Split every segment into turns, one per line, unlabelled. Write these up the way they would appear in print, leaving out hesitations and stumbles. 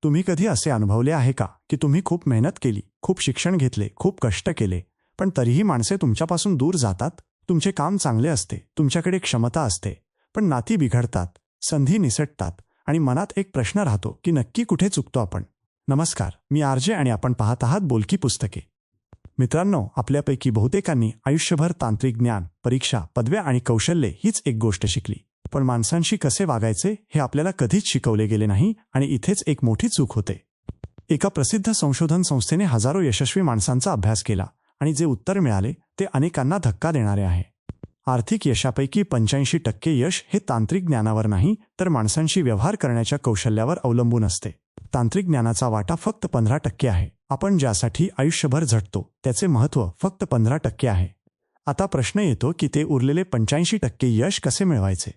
तुम्ही कधी असे अनुभवले आहे का की तुम्ही खूप मेहनत केली, खूप शिक्षण घेतले, खूप कष्ट केले, पण तरीही माणसे तुमच्यापासून दूर जातात? तुमचे काम चांगले असते, तुमच्याकडे क्षमता असते, पण नाती बिघडतात, संधी निसटतात आणि मनात एक प्रश्न राहतो की नक्की कुठे चुकतो आपण. नमस्कार, मी आरजे आणि आपण पाहत आहात बोलकी पुस्तके. मित्रांनो, आपल्यापैकी बहुतेकांनी आयुष्यभर तांत्रिक ज्ञान, परीक्षा, पदव्या आणि कौशल्ये हीच एक गोष्ट शिकली. पण माणसांशी कसे वागायचे हे आपल्याला कधीच शिकवले गेले नाही आणि इथेच एक मोठी चूक होते. एका प्रसिद्ध संशोधन संस्थेने हजारो यशस्वी माणसांचा अभ्यास केला आणि जे उत्तर मिळाले ते अनेकांना धक्का देणारे आहे. आर्थिक यशापैकी 85% यश हे तांत्रिक ज्ञानावर नाही तर माणसांशी व्यवहार करण्याच्या कौशल्यावर अवलंबून असते. तांत्रिक ज्ञानाचा वाटा फक्त 15% आहे. आपण ज्यासाठी आयुष्यभर झटतो त्याचे महत्त्व फक्त 15% आहे. आता प्रश्न येतो की ते उरलेले 85% यश कसे मिळवायचे?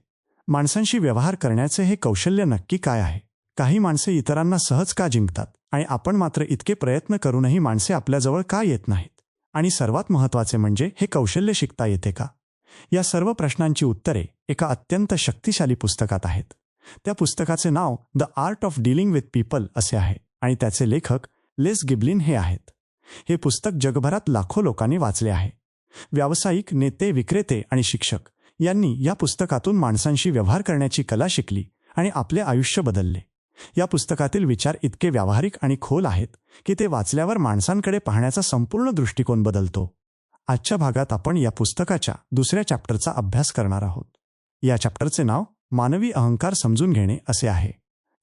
माणसांशी व्यवहार करण्याचे हे कौशल्य नक्की काय आहे? काही माणसे इतरांना सहज का जिंकतात आणि आपण मात्र इतके प्रयत्न करूनही माणसे आपल्याजवळ का येत नाहीत? आणि सर्वात महत्त्वाचे म्हणजे हे कौशल्य शिकता येते का? या सर्व प्रश्नांची उत्तरे एका अत्यंत शक्तिशाली पुस्तकात आहेत. त्या पुस्तकाचे नाव the art of dealing with people असे आहे आणि त्याचे लेखक लेस गिबलिन हे आहेत. हे पुस्तक जगभरात लाखो लोकांनी वाचले आहे. व्यावसायिक, नेते, विक्रेते आणि शिक्षक यांनी या पुस्तकातून माणसांशी व्यवहार करण्याची कला शिकली आणि आपले आयुष्य बदलले. या पुस्तकातील विचार इतके व्यावहारिक आणि खोल आहेत की ते वाचल्यावर माणसांकडे पाहण्याचा संपूर्ण दृष्टिकोन बदलतो. आजच्या भागात आपण या पुस्तकाच्या दुसऱ्या चॅप्टरचा अभ्यास करणार आहोत. या चॅप्टरचे नाव मानवी अहंकार समजून घेणे असे आहे.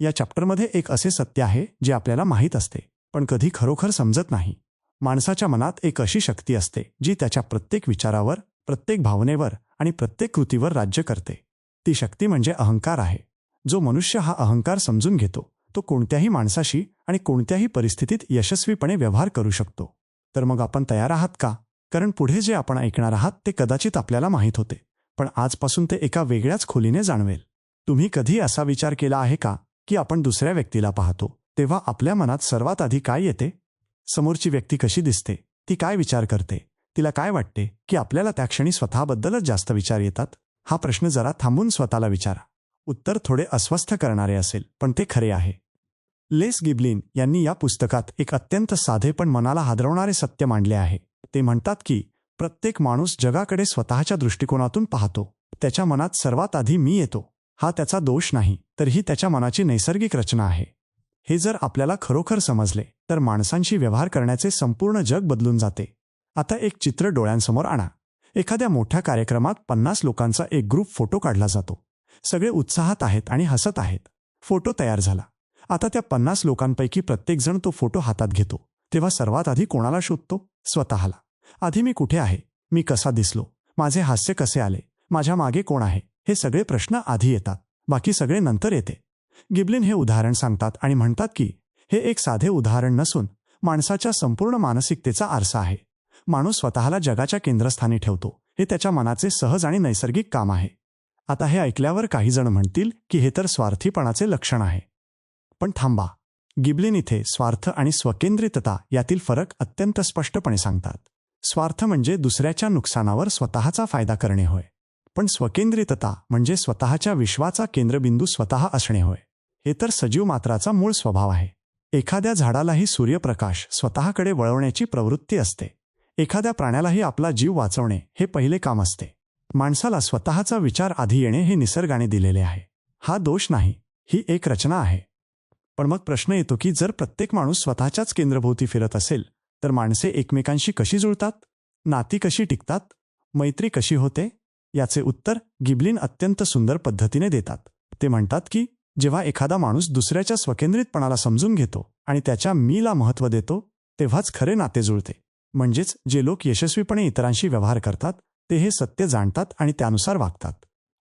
या चॅप्टरमध्ये एक असे सत्य आहे जे आपल्याला माहीत असते पण कधी खरोखर समजत नाही. माणसाच्या मनात एक अशी शक्ती असते जी त्याच्या प्रत्येक विचारावर, प्रत्येक भावनेवर आणि प्रत्येक कृतीवर राज्य करते. ती शक्ती म्हणजे अहंकार आहे. जो मनुष्य हा अहंकार समजून घेतो तो कोणत्याही माणसाशी आणि कोणत्याही परिस्थितीत यशस्वीपणे व्यवहार करू शकतो. तर मग आपण तयार आहात का? कारण पुढे जे आपण ऐकणार आहात ते कदाचित आपल्याला माहीत होते पण आजपासून ते एका वेगळ्याच खोलीने जाणवेल. तुम्ही कधी असा विचार केला आहे का की आपण दुसऱ्या व्यक्तीला पाहतो तेव्हा आपल्या मनात सर्वात आधी काय येते? समोरची व्यक्ती कशी दिसते, ती काय विचार करते, तिला काय वाटते की आपल्याला त्या क्षणी स्वतःबद्दलच जास्त विचार येतात? हा प्रश्न जरा थांबून स्वतःला विचारा. उत्तर थोडे अस्वस्थ करणारे असेल पण ते खरे आहे. लेस गिबलिन यांनी या पुस्तकात एक अत्यंत साधे पण मनाला हादरवणारे सत्य मांडले आहे. ते म्हणतात की प्रत्येक माणूस जगाकडे स्वतःच्या दृष्टिकोनातून पाहतो. त्याच्या मनात सर्वात आधी मी येतो. हा त्याचा दोष नाही तर ही त्याच्या मनाची नैसर्गिक रचना आहे. हे जर आपल्याला खरोखर समजले तर माणसांशी व्यवहार करण्याचे संपूर्ण जग बदलून जाते. आता एक चित्र डोळ्यांसमोर आणा. एखाद्या मोठ्या कार्यक्रमात 50 लोकांचा एक ग्रुप फोटो काढला जातो. सगळे उत्साहात आहेत आणि हसत आहेत. फोटो तयार झाला. आता त्या 50 लोकांपैकी प्रत्येकजण तो फोटो हातात घेतो. तेव्हा सर्वात आधी कोणाला शोधतो? स्वतःला. आधी मी कुठे आहे? मी कसा दिसलो? माझे हास्य कसे आले? माझ्या मागे कोण आहे? हे सगळे प्रश्न आधी येतात. बाकी सगळे नंतर येते. गिबलिन हे उदाहरण सांगतात आणि म्हणतात की हे एक साधे उदाहरण नसून माणसाच्या संपूर्ण मानसिकतेचा आरसा आहे. माणूस स्वतःला जगाच्या केंद्रस्थानी ठेवतो. हे त्याच्या मनाचे सहज आणि नैसर्गिक काम आहे. आता हे ऐकल्यावर काही जण म्हणतील की हे तर स्वार्थीपणाचे लक्षण आहे. पण थांबा. गिबलिन इथे स्वार्थ आणि स्वकेंद्रितता यातील फरक अत्यंत स्पष्टपणे सांगतात. स्वार्थ म्हणजे दुसऱ्याच्या नुकसानावर स्वतःचा फायदा करणे होय. पण स्वकेंद्रितता म्हणजे स्वतःच्या विश्वाचा केंद्रबिंदू स्वतः असणे होय. हे तर सजीव मात्राचा मूळ स्वभाव आहे. एखाद्या झाडालाही सूर्यप्रकाश स्वतःकडे वळवण्याची प्रवृत्ती असते. एखाद्या प्राण्यालाही आपला जीव वाचवणे हे पहिले काम असते. माणसाला स्वतःचा विचार आधी येणे हे निसर्गाने दिलेले आहे. हा दोष नाही, ही एक रचना आहे. पण मग प्रश्न येतो की जर प्रत्येक माणूस स्वतःच्याच केंद्रभोवती फिरत असेल तर माणसे एकमेकांशी कशी जुळतात? नाती कशी टिकतात? मैत्री कशी होते? याचे उत्तर गिबलिन अत्यंत सुंदर पद्धतीने देतात. ते म्हणतात की जेव्हा एखादा माणूस दुसऱ्याच्या स्वकेंद्रितपणाला समजून घेतो आणि त्याच्या मीला महत्त्व देतो तेव्हाच खरे नाते जुळते. म्हणजेच जे लोक यशस्वीपणे इतरांशी व्यवहार करतात ते हे सत्य जाणतात आणि त्यानुसार वागतात.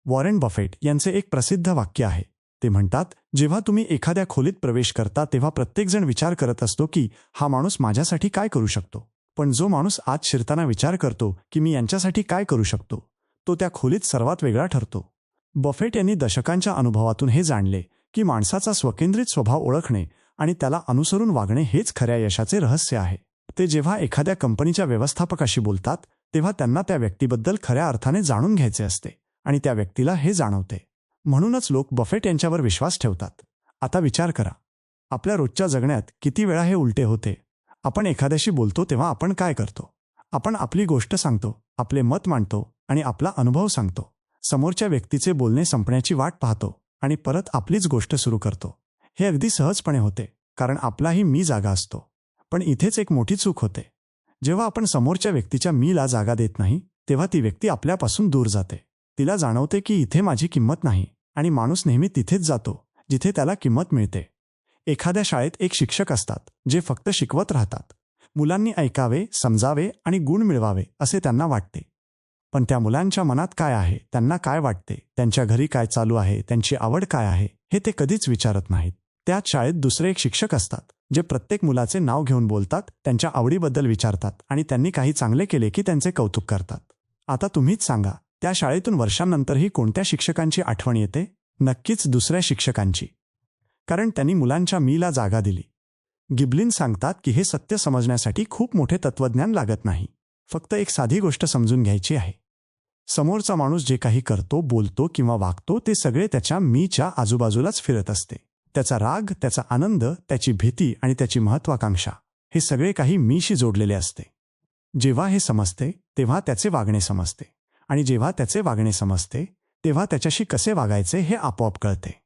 वॉरेन बफेट यांचे एक प्रसिद्ध वाक्य आहे. ते म्हणतात, जेव्हा तुम्ही एखाद्या खोलीत प्रवेश करता तेव्हा प्रत्येकजण विचार करत असतो की हा माणूस माझ्यासाठी काय करू शकतो. पण जो माणूस आत शिरताना विचार करतो की मी यांच्यासाठी काय करू शकतो तो त्या खोलीत सर्वात वेगळा ठरतो. बफेट यांनी दशकांच्या अनुभवातून हे जाणले की माणसाचा स्वकेंद्रित स्वभाव ओळखणे आणि त्याला अनुसरून वागणे हेच खऱ्या यशाचे रहस्य आहे. ते जेव्हा एखाद्या कंपनीच्या व्यवस्थापकाशी बोलतात तेव्हा त्यांना त्या व्यक्तीबद्दल खऱ्या अर्थाने जाणून घ्यायचे असते आणि त्या व्यक्तीला हे जाणवते. म्हणूनच लोक बफेट यांच्यावर विश्वास ठेवतात. आता विचार करा. आपल्या रोजच्या जगण्यात किती वेळा हे उलटे होते. आपण एखाद्याशी बोलतो तेव्हा आपण काय करतो? आपण आपली गोष्ट सांगतो, आपले मत मांडतो आणि आपला अनुभव सांगतो. समोरच्या व्यक्तीचे बोलणे संपण्याची वाट पाहतो आणि परत आपलीच गोष्ट सुरू करतो. हे अगदी सहजपणे होते, कारण आपलाही मी जागा असतो. पण इथेच एक मोठी चूक होते. जेव्हा आपण समोरच्या व्यक्तीच्या मीला जागा देत नाही, तेव्हा ती व्यक्ती आपल्यापासून दूर जाते. तिला जाणवते की इथे माझी किंमत नाही आणि माणूस नेहमी तिथेच जातो जिथे त्याला किंमत मिळते. एखाद्या शाळेत एक शिक्षक असतात जे फक्त शिकवत राहतात. मुलांनी ऐकावे, समजावे आणि गुण मिळवावे असे त्यांना वाटते. पण त्या मुलांच्या मनात काय आहे, त्यांना काय वाटते, त्यांच्या घरी काय चालू आहे, त्यांची आवड काय आहे, हे ते कधीच विचारत नाहीत. त्याच शाळेत दुसरे एक शिक्षक असतात जे प्रत्येक मुलाचे नाव घेऊन बोलतात, त्यांच्या आवडीबद्दल विचारतात आणि त्यांनी काही चांगले केले की त्यांचे कौतुक करतात. आता तुम्हीच सांगा, त्या शाळेतून वर्षांनंतरही कोणत्या शिक्षकांची आठवण येते? नक्कीच दुसऱ्या शिक्षकांची. कारण त्यांनी मुलांच्या मीला जागा दिली. गिबलिन सांगतात की हे सत्य समजण्यासाठी खूप मोठे तत्वज्ञान लागत नाही. फक्त एक साधी गोष्ट समजून घ्यायची आहे. समोरचा माणूस जे काही करतो, बोलतो किंवा वागतो ते सगळे त्याच्या मीच्या आजूबाजूलाच फिरत असते. त्याचा राग, त्याचा आनंद, त्याची भीती आणि त्याची महत्वाकांक्षा हे सगळे काही मीशी जोडलेले असते. जेव्हा हे समजते तेव्हा त्याचे वागणे समजते आणि जेव्हा त्याचे वागणे समजते तेव्हा त्याच्याशी कसे वागायचे हे आपोआप कळते.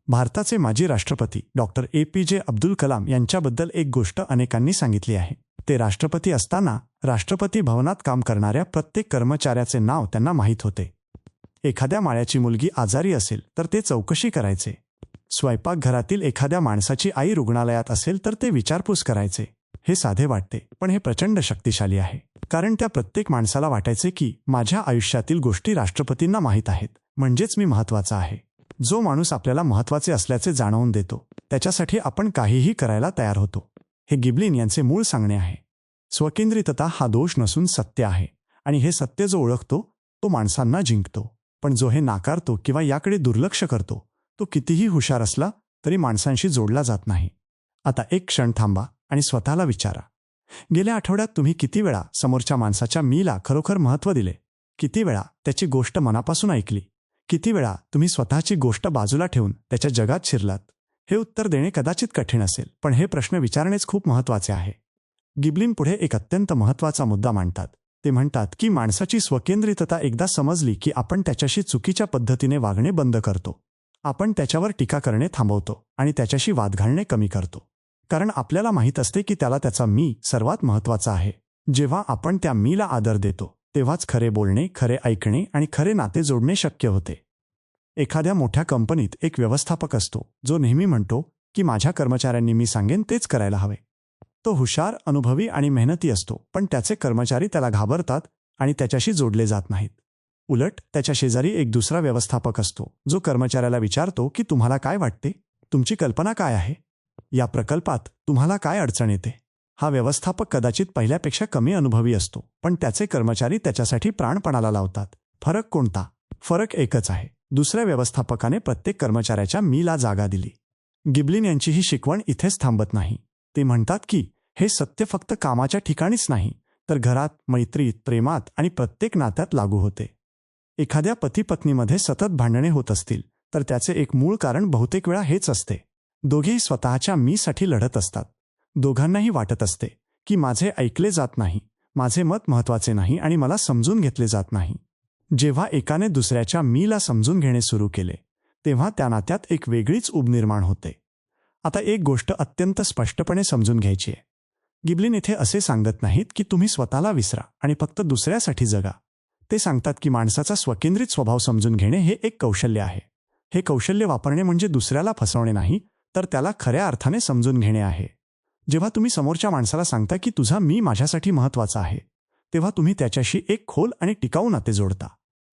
भारताचे माजी राष्ट्रपती डॉक्टर APJ अब्दुल कलाम यांच्याबद्दल एक गोष्ट अनेकांनी सांगितली आहे. ते राष्ट्रपती असताना राष्ट्रपती भवनात काम करणाऱ्या प्रत्येक कर्मचाऱ्याचे नाव त्यांना माहीत होते. एखाद्या माळ्याची मुलगी आजारी असेल तर ते चौकशी करायचे. स्वयंपाकघरातील एखाद्या माणसाची आई रुग्णालयात असेल तर ते विचारपूस करायचे. हे साधे वाटते, पण हे प्रचंड शक्तिशाली आहे. कारण त्या प्रत्येक माणसाला वाटायचे की माझ्या आयुष्यातील गोष्टी राष्ट्रपतींना माहीत आहेत, म्हणजेच मी महत्त्वाचा आहे. जो माणूस आपल्याला महत्त्वाचे असल्याचे जाणवून देतो त्याच्यासाठी आपण काहीही करायला तयार होतो. हे गिबलिन यांचे मूळ सांगणे आहे. स्वकेंद्रितता हा दोष नसून सत्य आहे आणि हे सत्य जो ओळखतो तो माणसांना जिंकतो. पण जो हे नाकारतो किंवा याकडे दुर्लक्ष करतो तो कितीही हुशार असला तरी माणसांशी जोडला जात नाही. आता एक क्षण थांबा आणि स्वतःला विचारा, गेल्या आठवड्यात तुम्ही किती वेळा समोरच्या माणसाच्या मीला खरोखर महत्त्व दिले? किती वेळा त्याची गोष्ट मनापासून ऐकली? किती वेळा तुम्ही स्वतःची गोष्ट बाजूला ठेवून त्याच्या जगात शिरलात? हे उत्तर देणे कदाचित कठीण असेल, पण हे प्रश्न विचारणेच खूप महत्त्वाचे आहे. गिबलिन पुढे एक अत्यंत महत्त्वाचा मुद्दा मांडतात. ते म्हणतात की माणसाची स्वकेंद्रितता एकदा समजली की आपण त्याच्याशी चुकीच्या पद्धतीने वागणे बंद करतो. आपण त्याच्यावर टीका करणे थांबवतो आणि त्याच्याशी वाद घालणे कमी करतो. कारण आपल्याला माहीत असते की त्याला त्याचा मी सर्वात महत्त्वाचा आहे. जेव्हा आपण त्या मीला आदर देतो तेव्हाच खरे बोलणे, खरे ऐकणे आणि खरे नाते जोडणे शक्य होते. एखाद्या मोठ्या कंपनीत एक व्यवस्थापक असतो जो नेहमी म्हणतो की माझ्या कर्मचाऱ्यांनी मी सांगेन तेच करायला हवे. तो हुशार, अनुभवी आणि मेहनती असतो, पण त्याचे कर्मचारी त्याला घाबरतात आणि त्याच्याशी जोडले जात नाहीत. उलट त्याच्या शेजारी एक दुसरा व्यवस्थापक असतो जो कर्मचाऱ्याला विचारतो की तुम्हाला काय वाटते? तुमची कल्पना काय आहे? या प्रकल्पात तुम्हाला काय अडचण येते? हा व्यवस्थापक कदाचित पहिल्यापेक्षा कमी अनुभवी असतो, पण त्याचे कर्मचारी त्याच्यासाठी प्राणपणाला लावतात. फरक कोणता? फरक एकच आहे. दुसऱ्या व्यवस्थापकाने प्रत्येक कर्मचाऱ्याच्या मीला जागा दिली. गिबलिन यांची ही शिकवण इथेच थांबत नाही. ते म्हणतात की हे सत्य फक्त कामाच्या ठिकाणीच नाही तर घरात, मैत्रीत, प्रेमात आणि प्रत्येक नात्यात लागू होते. एखाद्या पती-पत्नीमध्ये सतत भांडणे होत असतील तर त्याचे एक मूळ कारण बहुतेक वेळा हेच असते. दोघेही स्वतःच्या मीसाठी लढत असतात. दोघांनाही वाटत असते की माझे ऐकले जात नाही, माझे मत महत्त्वाचे नाही आणि मला समजून घेतले जात नाही. जेव्हा एकाने दुसऱ्याच्या मीला समजून घेणे सुरू केले तेव्हा त्या नात्यात एक वेगळीच ऊब निर्माण होते. आता एक गोष्ट अत्यंत स्पष्टपणे समजून घ्यायची आहे. गिबलिन इथे असे सांगत नाहीत की तुम्ही स्वतःला विसरा आणि फक्त दुसऱ्यासाठी जगा. ते सांगतात की माणसाचा स्वकेंद्रित स्वभाव समजून घेणे हे एक कौशल्य आहे. हे कौशल्य वापरणे म्हणजे दुसऱ्याला फसवणे नाही तर त्याला खऱ्या अर्थाने समजून घेणे आहे. जेव्हा तुम्ही समोरच्या माणसाला सांगता की तुझा मी माझ्यासाठी महत्त्वाचा आहे तेव्हा तुम्ही त्याच्याशी एक खोल आणि टिकाऊ नाते जोडता.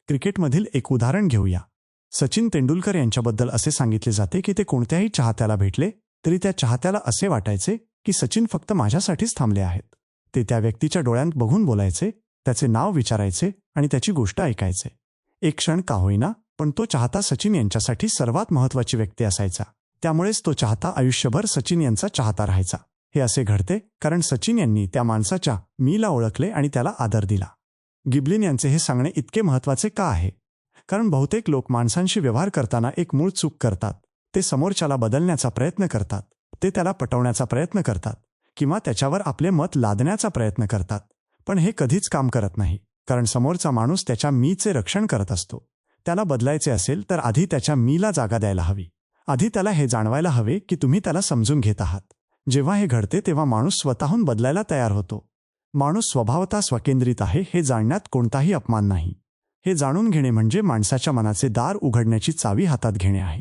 क्रिकेटमधील एक उदाहरण घेऊया. सचिन तेंडुलकर यांच्याबद्दल असे सांगितले जाते की ते कोणत्याही चाहत्याला भेटले तरी त्या चाहत्याला असे वाटायचे की सचिन फक्त माझ्यासाठीच थांबले आहेत. ते त्या व्यक्तीच्या डोळ्यांत बघून बोलायचे, त्याचे नाव विचारायचे आणि त्याची गोष्ट ऐकायचे. एक क्षण का होईना, पण तो चाहता सचिन यांच्यासाठी सर्वात महत्त्वाची व्यक्ती असायचा. त्यामुळेच तो चाहता आयुष्यभर सचिन यांचा चाहता राहायचा. हे असे घडते कारण सचिन यांनी त्या माणसाच्या मीला ओळखले आणि त्याला आदर दिला. गिबलिन यांचे हे सांगणे इतके महत्त्वाचे का आहे? कारण बहुतेक लोक माणसांशी व्यवहार करताना एक मूळ चूक करतात. ते समोरच्याला बदलण्याचा प्रयत्न करतात. ते त्याला पटवण्याचा प्रयत्न करतात किंवा त्याच्यावर आपले मत लादण्याचा प्रयत्न करतात, पण हे कधीच काम करत नाही, कारण समोरचा माणूस त्याच्या मीचे रक्षण करत असतो. त्याला बदलायचे असेल तर आधी त्याच्या मीला जागा द्यायला हवी. आधी त्याला हे जाणवायला हवे की तुम्ही त्याला समजून घेत आहात. जेव्हा हे घडते तेव्हा माणूस स्वतःहून बदलायला तयार होतो. माणूस स्वभावतः स्वकेंद्रित आहे हे जाणण्यात कोणताही अपमान नाही. हे जाणून घेणे म्हणजे माणसाच्या मनाचे दार उघडण्याची चावी हातात घेणे आहे.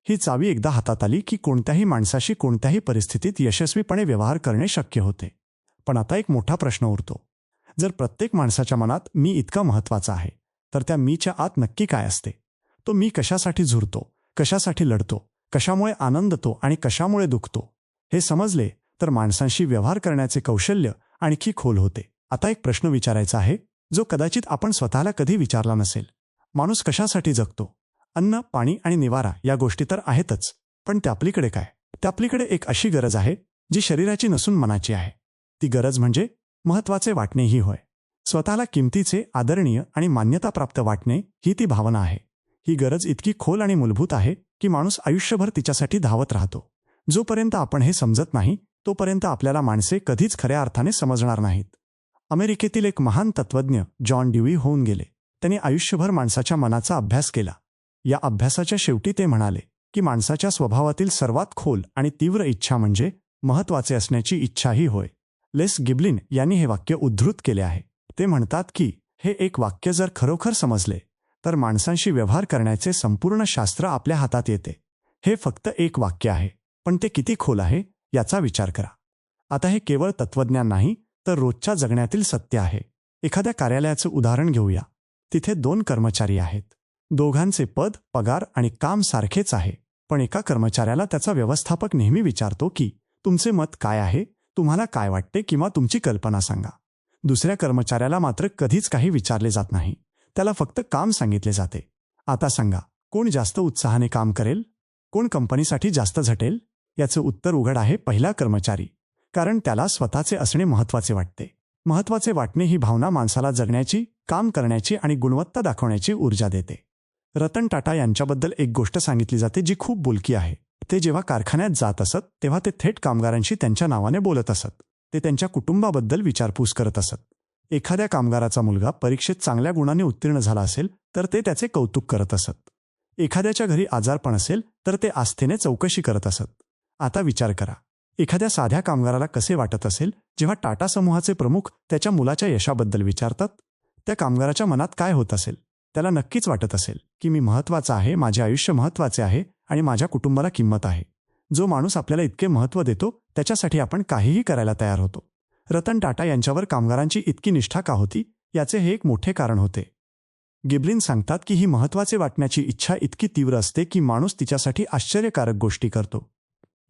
ही चावी एकदा हातात आली की कोणत्याही माणसाशी कोणत्याही परिस्थितीत यशस्वीपणे व्यवहार करणे शक्य होते. पण आता एक मोठा प्रश्न उरतो. जर प्रत्येक माणसाच्या मनात मी इतका महत्त्वाचा आहे, तर त्या मीच्या आत नक्की काय असते? तो मी कशासाठी झुरतो, कशासाठी लढतो, कशामुळे आनंदतो आणि कशामुळे दुखतो? हे समजले तर माणसांशी व्यवहार करण्याचे कौशल्य आणखी खोल होते. आता एक प्रश्न विचारायचा आहे, जो कदाचित आपण स्वतःला कधी विचारला नसेल. माणूस कशासाठी जगतो? अन्न, पाणी आणि निवारा या गोष्टी तर आहेतच, पण त्यापलीकडे काय? त्यापलीकडे एक अशी गरज आहे जी शरीराची नसून मनाची आहे. ती गरज म्हणजे महत्त्वाचे वाटणेही होय. स्वतःला किमतीचे, आदरणीय आणि मान्यताप्राप्त वाटणे ही ती भावना आहे. ही गरज इतकी खोल आणि मूलभूत आहे की माणूस आयुष्यभर तिच्यासाठी धावत राहतो. जोपर्यंत आपण हे समजत नाही तोपर्यंत आपल्याला माणसे कधीच खऱ्या अर्थाने समजणार नाहीत. अमेरिकेतील एक महान तत्त्वज्ञ जॉन ड्यूई होऊन गेले. त्यांनी आयुष्यभर माणसाच्या मनाचा अभ्यास केला. या अभ्यासाच्या शेवटी ते म्हणाले की माणसाच्या स्वभावातील सर्वात खोल आणि तीव्र इच्छा म्हणजे महत्त्वाचे असण्याची इच्छाही होय. लेस गिब्लिन यांनी हे वाक्य उद्धृत केले आहे. ते म्हणतात की हे एक वाक्य जर खरोखर समजले तर माणसांशी व्यवहार करण्याचे संपूर्ण शास्त्र आपल्या हातात येते. हे फक्त एक वाक्य आहे, पण ते किती खोल आहे याचा विचार करा. आता हे केवळ तत्त्वज्ञान नाही तर रोजच्या जगण्यातील सत्य आहे. एखाद्या कार्यालयाचं उदाहरण घेऊया. तिथे 2 कर्मचारी आहेत. दोघांचे पद, पगार आणि काम सारखेच आहे, पण एका कर्मचाऱ्याला त्याचा व्यवस्थापक नेहमी विचारतो की तुमचे मत काय आहे, तुम्हाला काय वाटते किंवा तुमची कल्पना सांगा. दुसऱ्या कर्मचाऱ्याला मात्र कधीच काही विचारले जात नाही. त्याला फक्त काम सांगितले जाते. आता सांगा, कोण जास्त उत्साहाने काम करेल? कोण कंपनीसाठी जास्त झटेल? याचं उत्तर उघड आहे, पहिला कर्मचारी. कारण त्याला स्वतःचे असणे महत्त्वाचे वाटते. महत्त्वाचे वाटणे ही भावना माणसाला जगण्याची, काम करण्याची आणि गुणवत्ता दाखवण्याची ऊर्जा देते. रतन टाटा यांच्याबद्दल एक गोष्ट सांगितली जाते जी खूप बोलकी आहे. ते जेव्हा कारखान्यात जात असत तेव्हा ते थेट कामगारांशी त्यांच्या नावाने बोलत असत. ते त्यांच्या कुटुंबाबद्दल विचारपूस करत असत. एखाद्या कामगाराचा मुलगा परीक्षेत चांगल्या गुणाने उत्तीर्ण झाला असेल तर ते त्याचे कौतुक करत असत. एखाद्याच्या घरी आजारपण असेल तर ते आस्थेने चौकशी करत असत. आता विचार करा, एखाद्या साध्या कामगाराला कसे वाटत असेल जेव्हा टाटा समूहाचे प्रमुख त्याच्या मुलाच्या यशाबद्दल विचारतात? त्या कामगाराच्या मनात काय होत असेल? त्याला नक्कीच वाटत असेल की मी महत्त्वाचा आहे, माझे आयुष्य महत्त्वाचे आहे आणि माझ्या कुटुंबाला किंमत आहे. जो माणूस आपल्याला इतके महत्त्व देतो त्याच्यासाठी आपण काहीही करायला तयार होतो. रतन टाटा यांच्यावर कामगारांची इतकी निष्ठा का होती याचे हे एक मोठे कारण होते. गिब्लिन सांगतात की ही महत्त्वाचे वाटण्याची इच्छा इतकी तीव्र असते की माणूस तिच्यासाठी आश्चर्यकारक गोष्टी करतो.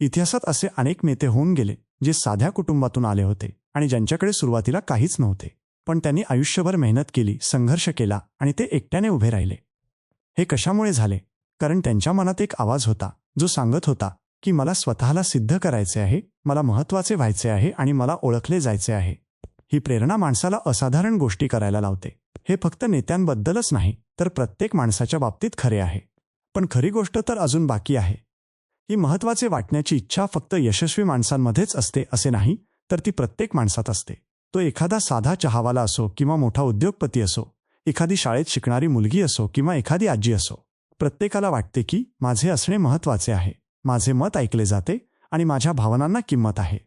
इतिहासात असे अनेक नेते होऊन गेले जे साध्या कुटुंबातून आले होते आणि ज्यांच्याकडे सुरुवातीला काहीच नव्हते, पण त्यांनी आयुष्यभर मेहनत केली, संघर्ष केला आणि ते एकट्याने उभे राहिले. हे कशामुळे झाले? कारण त्यांच्या मनात एक आवाज होता जो सांगत होता की मला स्वतःला सिद्ध करायचे आहे, मला महत्त्वाचे व्हायचे आहे आणि मला ओळखले जायचे आहे. ही प्रेरणा माणसाला असाधारण गोष्टी करायला लावते. हे फक्त नेत्यांबद्दलच नाही तर प्रत्येक माणसाच्या बाबतीत खरे आहे. पण खरी गोष्ट तर अजून बाकी आहे. ही महत्त्वाचे वाटण्याची इच्छा फक्त यशस्वी माणसांमध्येच असते असे नाही, तर ती प्रत्येक माणसात असते. तो एखादा साधा चहावाला असो किंवा मोठा उद्योगपती असो, एखादी शाळेत शिकणारी मुलगी असो किंवा एखादी आजी असो, प्रत्येकाला वाटते की माझे असणे महत्त्वाचे आहे, माझे मत ऐकले जाते आणि माझ्या भावनांना किंमत आहे.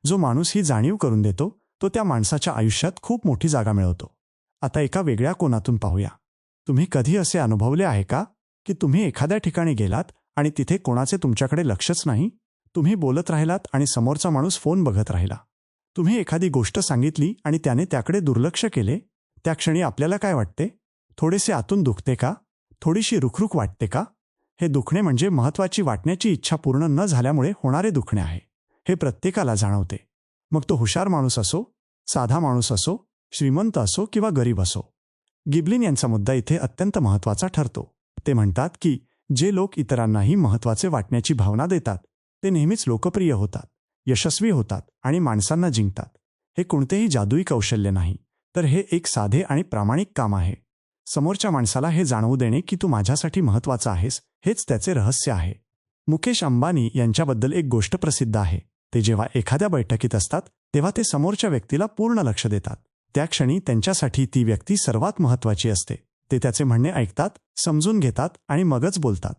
जो माणूस ही जाणीव करून देतो तो त्या माणसाच्या आयुष्यात खूप मोठी जागा मिळवतो. आता एका वेगळ्या कोनातून पाहूया. तुम्ही कधी असे अनुभवले आहे का की तुम्ही एखाद्या ठिकाणी गेलात आणि तिथे कोणाचे तुमच्याकडे लक्षच नाही? तुम्ही बोलत राहिलात आणि समोरचा माणूस फोन बघत राहिला. तुम्ही एखादी गोष्ट सांगितली आणि त्याने त्याकडे दुर्लक्ष केले. त्या क्षणी आपल्याला काय वाटते? थोडेसे आतून दुखते का? थोडीशी रुखरुख वाटते का? हे दुखणे म्हणजे महत्त्वाची वाटण्याची इच्छा पूर्ण न झाल्यामुळे होणारे दुखणे आहे. हे प्रत्येकाला जाणवते. मग तो हुशार माणूस असो, साधा माणूस असो, श्रीमंत असो किंवा गरीब असो. गिब्लिन यांचा मुद्दा इथे अत्यंत महत्त्वाचा ठरतो. ते म्हणतात की जे लोक इतरांनाही महत्त्वाचे वाटण्याची भावना देतात ते नेहमीच लोकप्रिय होतात, यशस्वी होतात आणि माणसांना जिंकतात. हे कोणतेही जादुई कौशल्य नाही, तर हे एक साधे आणि प्रामाणिक काम आहे. समोरच्या माणसाला हे जाणवू देणे की तू माझ्यासाठी महत्त्वाचा आहेस हेच त्याचे रहस्य आहे. मुकेश अंबानी यांच्याबद्दल एक गोष्ट प्रसिद्ध आहे. ते जेव्हा एखाद्या बैठकीत असतात तेव्हा ते समोरच्या व्यक्तीला पूर्ण लक्ष देतात. त्या क्षणी त्यांच्यासाठी ती व्यक्ती सर्वात महत्त्वाची असते. ते त्याचे म्हणणे ऐकतात, समजून घेतात आणि मगच बोलतात.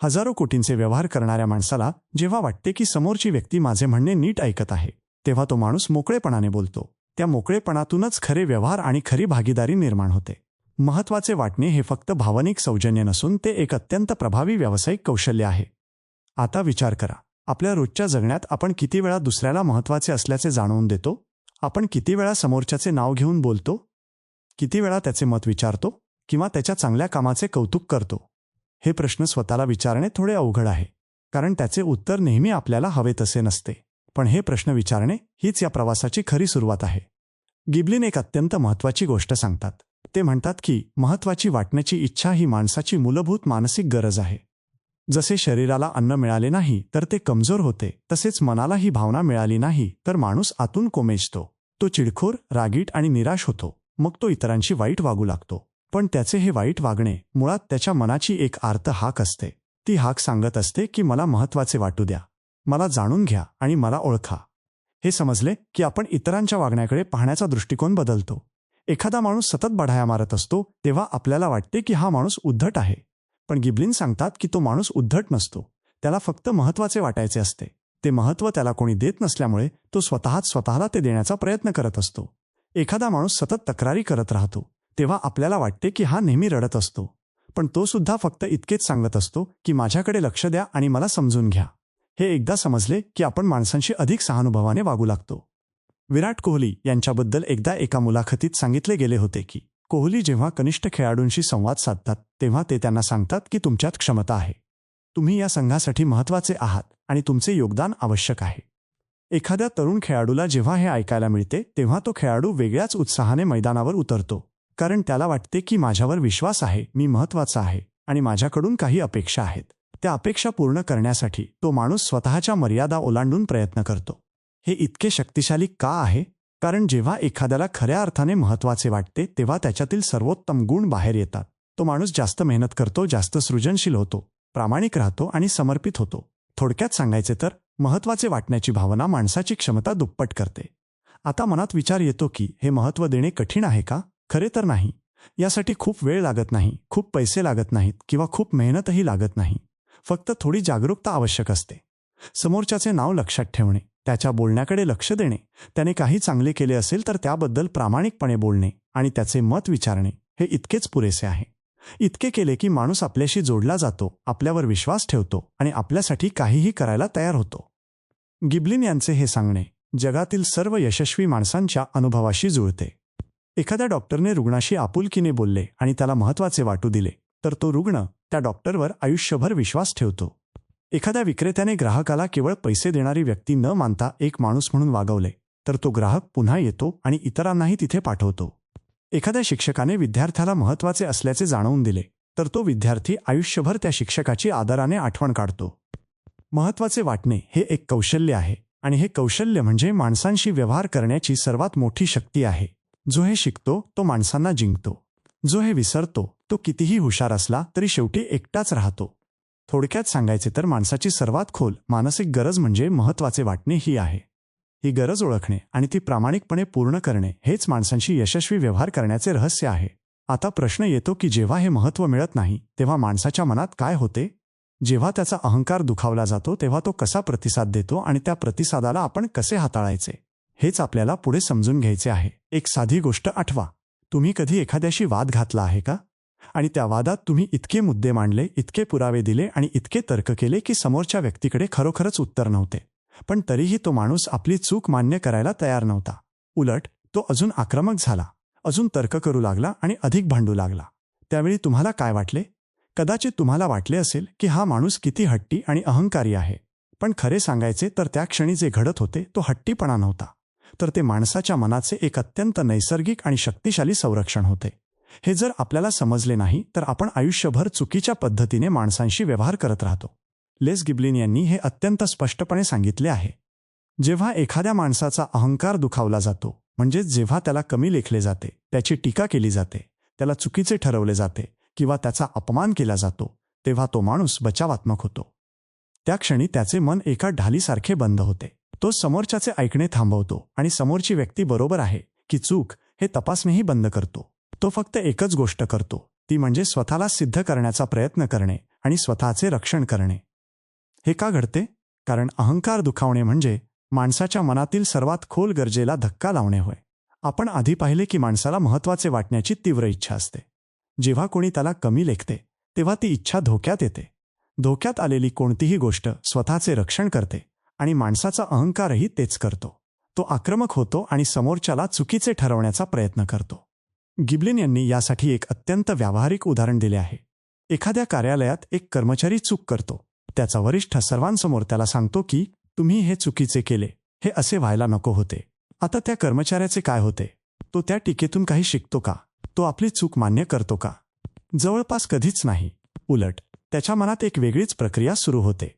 हजारो कोटींचे व्यवहार करणाऱ्या माणसाला जेव्हा वाटते की समोरची व्यक्ती माझे म्हणणे नीट ऐकत आहे, तेव्हा तो माणूस मोकळेपणाने बोलतो. त्या मोकळेपणातूनच खरे व्यवहार आणि खरी भागीदारी निर्माण होते. महत्त्वाचे वाटणे हे फक्त भावनिक सौजन्य नसून ते एक अत्यंत प्रभावी व्यावसायिक कौशल्य आहे. आता विचार करा, आपल्या रोजच्या जगण्यात आपण किती वेळा दुसऱ्याला महत्त्वाचे असल्याचे जाणवून देतो? आपण किती वेळा समोरच्याचे नाव घेऊन बोलतो? किती वेळा त्याचे मत विचारतो किंवा त्याच्या चांगल्या कामाचे कौतुक करतो? हे प्रश्न स्वतःला विचारणे थोडे अवघड आहे, कारण त्याचे उत्तर नेहमी आपल्याला हवे तसे नसते. पण हे प्रश्न विचारणे हीच या प्रवासाची खरी सुरुवात आहे. गिबलिन एक अत्यंत महत्त्वाची गोष्ट सांगतात. ते म्हणतात की महत्त्वाची वाटण्याची इच्छा ही माणसाची मूलभूत मानसिक गरज आहे. जसे शरीराला अन्न मिळाले नाही तर ते कमजोर होते, तसेच मनाला ही भावना मिळाली नाही तर माणूस आतून कोमेजतो. तो चिडखोर, रागीट आणि निराश होतो. मग तो इतरांशी वाईट वागू लागतो. पण त्याचे हे वाईट वागणे मुळात त्याच्या मनाची एक आर्त हाक असते. ती हाक सांगत असते की मला महत्त्वाचे वाटू द्या, मला जाणून घ्या आणि मला ओळखा. हे समजले की आपण इतरांच्या वागण्याकडे पाहण्याचा दृष्टिकोन बदलतो. एखादा माणूस सतत बढाया मारत असतो तेव्हा आपल्याला वाटते की हा माणूस उद्धट आहे. पण गिबलिन सांगतात की तो माणूस उद्धट नसतो. त्याला फक्त महत्त्वाचे वाटायचे असते. ते महत्त्व त्याला कोणी देत नसल्यामुळे तो स्वतःला ते देण्याचा प्रयत्न करत असतो. एखादा माणूस सतत तक्रारी करत राहतो तेव्हा आपल्याला वाटते की हा नेहमी रडत असतो. पण तो सुद्धा फक्त इतकेच सांगत असतो की माझ्याकडे लक्ष द्या आणि मला समजून घ्या. हे एकदा समजले की आपण माणसांशी अधिक सहानुभूतीने वागू लागतो. विराट कोहली यांच्याबद्दल एकदा एका मुलाखतीत सांगितले गेले होते की कोहली जेव्हा कनिष्ठ खेळाडूंशी संवाद साधतात तेव्हा ते त्यांना सांगतात की तुमच्यात क्षमता आहे, तुम्ही या संघासाठी महत्त्वाचे आहात आणि तुमचे योगदान आवश्यक आहे. एखाद्या तरुण खेळाडूला जेव्हा हे ऐकायला मिळते तेव्हा तो खेळाडू वेगळ्याच उत्साहाने मैदानावर उतरतो, कारण त्याला वाटते की माझ्यावर विश्वास आहे, मी महत्त्वाचा आहे आणि माझ्याकडून काही अपेक्षा आहेत. त्या अपेक्षा पूर्ण करण्यासाठी तो माणूस स्वतःच्या मर्यादा ओलांडून प्रयत्न करतो. हे इतके शक्तिशाली का आहे? कारण जेव्हा एखाद्याला खऱ्या अर्थाने महत्त्वाचे वाटते तेव्हा त्याच्यातील सर्वोत्तम गुण बाहेर येतात. तो माणूस जास्त मेहनत करतो, जास्त सृजनशील होतो, प्रामाणिक राहतो आणि समर्पित होतो. थोडक्यात सांगायचे तर महत्त्वाचे वाटण्याची भावना माणसाची क्षमता दुप्पट करते. आता मनात विचार येतो की हे महत्त्व देणे कठीण आहे का? खरे तर नाही. यासाठी खूप वेळ लागत नाही, खूप पैसे लागत नाहीत किंवा खूप मेहनतही लागत नाही. फक्त थोडी जागरूकता आवश्यक असते. समोरच्याचे नाव लक्षात ठेवणे, त्याच्या बोलण्याकडे लक्ष देणे, त्याने काही चांगले केले असेल तर त्याबद्दल प्रामाणिकपणे बोलणे आणि त्याचे मत विचारणे हे इतकेच पुरेसे आहे. इतके केले की माणूस आपल्याशी जोडला जातो, आपल्यावर विश्वास ठेवतो आणि आपल्यासाठी काहीही करायला तयार होतो. गिबलिन यांचे हे सांगणे जगातील सर्व यशस्वी माणसांच्या अनुभवाशी जुळते. एखाद्या डॉक्टरने रुग्णाशी आपुलकीने बोलले आणि त्याला महत्त्वाचे वाटू दिले तर तो रुग्ण त्या डॉक्टरवर आयुष्यभर विश्वास ठेवतो. एखाद्या विक्रेत्याने ग्राहकाला केवळ पैसे देणारी व्यक्ती न मानता एक माणूस म्हणून वागवले तर तो ग्राहक पुन्हा येतो आणि इतरांनाही तिथे पाठवतो. एखाद्या शिक्षकाने विद्यार्थ्याला महत्त्वाचे असल्याचे जाणवून दिले तर तो विद्यार्थी आयुष्यभर त्या शिक्षकाची आदराने आठवण काढतो. महत्त्वाचे वाटणे हे एक कौशल्य आहे आणि हे कौशल्य म्हणजे माणसांशी व्यवहार करण्याची सर्वात मोठी शक्ती आहे. जो हे शिकतो तो माणसांना जिंकतो. जो हे विसरतो तो कितीही हुशार असला तरी शेवटी एकटाच राहतो. थोडक्यात सांगायचे तर माणसाची सर्वात खोल मानसिक गरज म्हणजे महत्त्वाचे वाटणे ही आहे. ही गरज ओळखणे आणि ती प्रामाणिकपणे पूर्ण करणे हेच माणसांशी यशस्वी व्यवहार करण्याचे रहस्य आहे. आता प्रश्न येतो की जेव्हा हे महत्त्व मिळत नाही तेव्हा माणसाच्या मनात काय होते? जेव्हा त्याचा अहंकार दुखावला जातो तेव्हा तो कसा प्रतिसाद देतो आणि त्या प्रतिसादाला आपण कसे हाताळायचे हेच आपल्याला पुढे समजून घ्यायचे आहे. एक साधी गोष्ट आठवा, तुम्ही कधी एखाद्याशी वाद घातला आहे का? आणि त्या वादात तुम्ही इतके मुद्दे मांडले, इतके पुरावे दिले आणि इतके तर्क केले की समोरच्या व्यक्तीकडे खरोखरच उत्तर नव्हते, पण तरीही तो माणूस आपली चूक मान्य करायला तयार नव्हता. उलट तो अजून आक्रमक झाला, अजून तर्क करू लागला आणि अधिक भांडू लागला. त्यावेळी तुम्हाला काय वाटले? कदाचित तुम्हाला वाटले असेल की हा माणूस किती हट्टी आणि अहंकारी आहे. पण खरे सांगायचे तर त्या क्षणी जे घडत होते तो हट्टीपणा नव्हता, तर ते माणसाच्या मनाचे एक अत्यंत नैसर्गिक आणि शक्तिशाली संरक्षण होते. हे जर आपल्याला समजले नाही तर आपण आयुष्यभर चुकीच्या पद्धतीने माणसांशी व्यवहार करत राहतो. लेस गिबलिन यांनी हे अत्यंत स्पष्टपणे सांगितले आहे. जेव्हा एखाद्या माणसाचा अहंकार दुखावला जातो, म्हणजे जेव्हा त्याला कमी लेखले जाते, त्याची टीका केली जाते, त्याला चुकीचे ठरवले जाते किंवा त्याचा अपमान केला जातो, तेव्हा तो माणूस बचावात्मक होतो. त्या क्षणी त्याचे मन एका ढालीसारखे बंद होते. तो समोरच्याचे ऐकणे थांबवतो आणि समोरची व्यक्ती बरोबर आहे की चूक हे तपासणेही बंद करतो. तो फक्त एकच गोष्ट करतो, ती म्हणजे स्वतःला सिद्ध करण्याचा प्रयत्न करणे आणि स्वतःचे रक्षण करणे. हे का घडते? कारण अहंकार दुखावणे म्हणजे माणसाच्या मनातील सर्वात खोल गरजेला धक्का लावणे होय. आपण आधी पाहिले की माणसाला महत्त्वाचे वाटण्याची तीव्र इच्छा असते. जेव्हा कोणी त्याला कमी लेखते तेव्हा ती इच्छा धोक्यात येते. धोक्यात आलेली कोणतीही गोष्ट स्वतःचे रक्षण करते आणि माणसाचा अहंकारही तेच करतो. तो आक्रमक होतो आणि समोरच्याला चुकीचे ठरवण्याचा प्रयत्न करतो. गिबलिन यांनी यासाठी एक अत्यंत व्यावहारिक उदाहरण दिले आहे. एखाद्या कार्यालयात एक कर्मचारी चूक करतो. त्याचा वरिष्ठ सर्वांसमोर त्याला सांगतो की तुम्ही हे चुकीचे केले, हे असे व्हायला नको होते. आता त्या कर्मचाऱ्याचे काय होते? तो त्या टीकेतून काही शिकतो का? तो आपली चूक मान्य करतो का? जवळपास कधीच नाही. उलट त्याच्या मनात एक वेगळीच प्रक्रिया सुरू होते.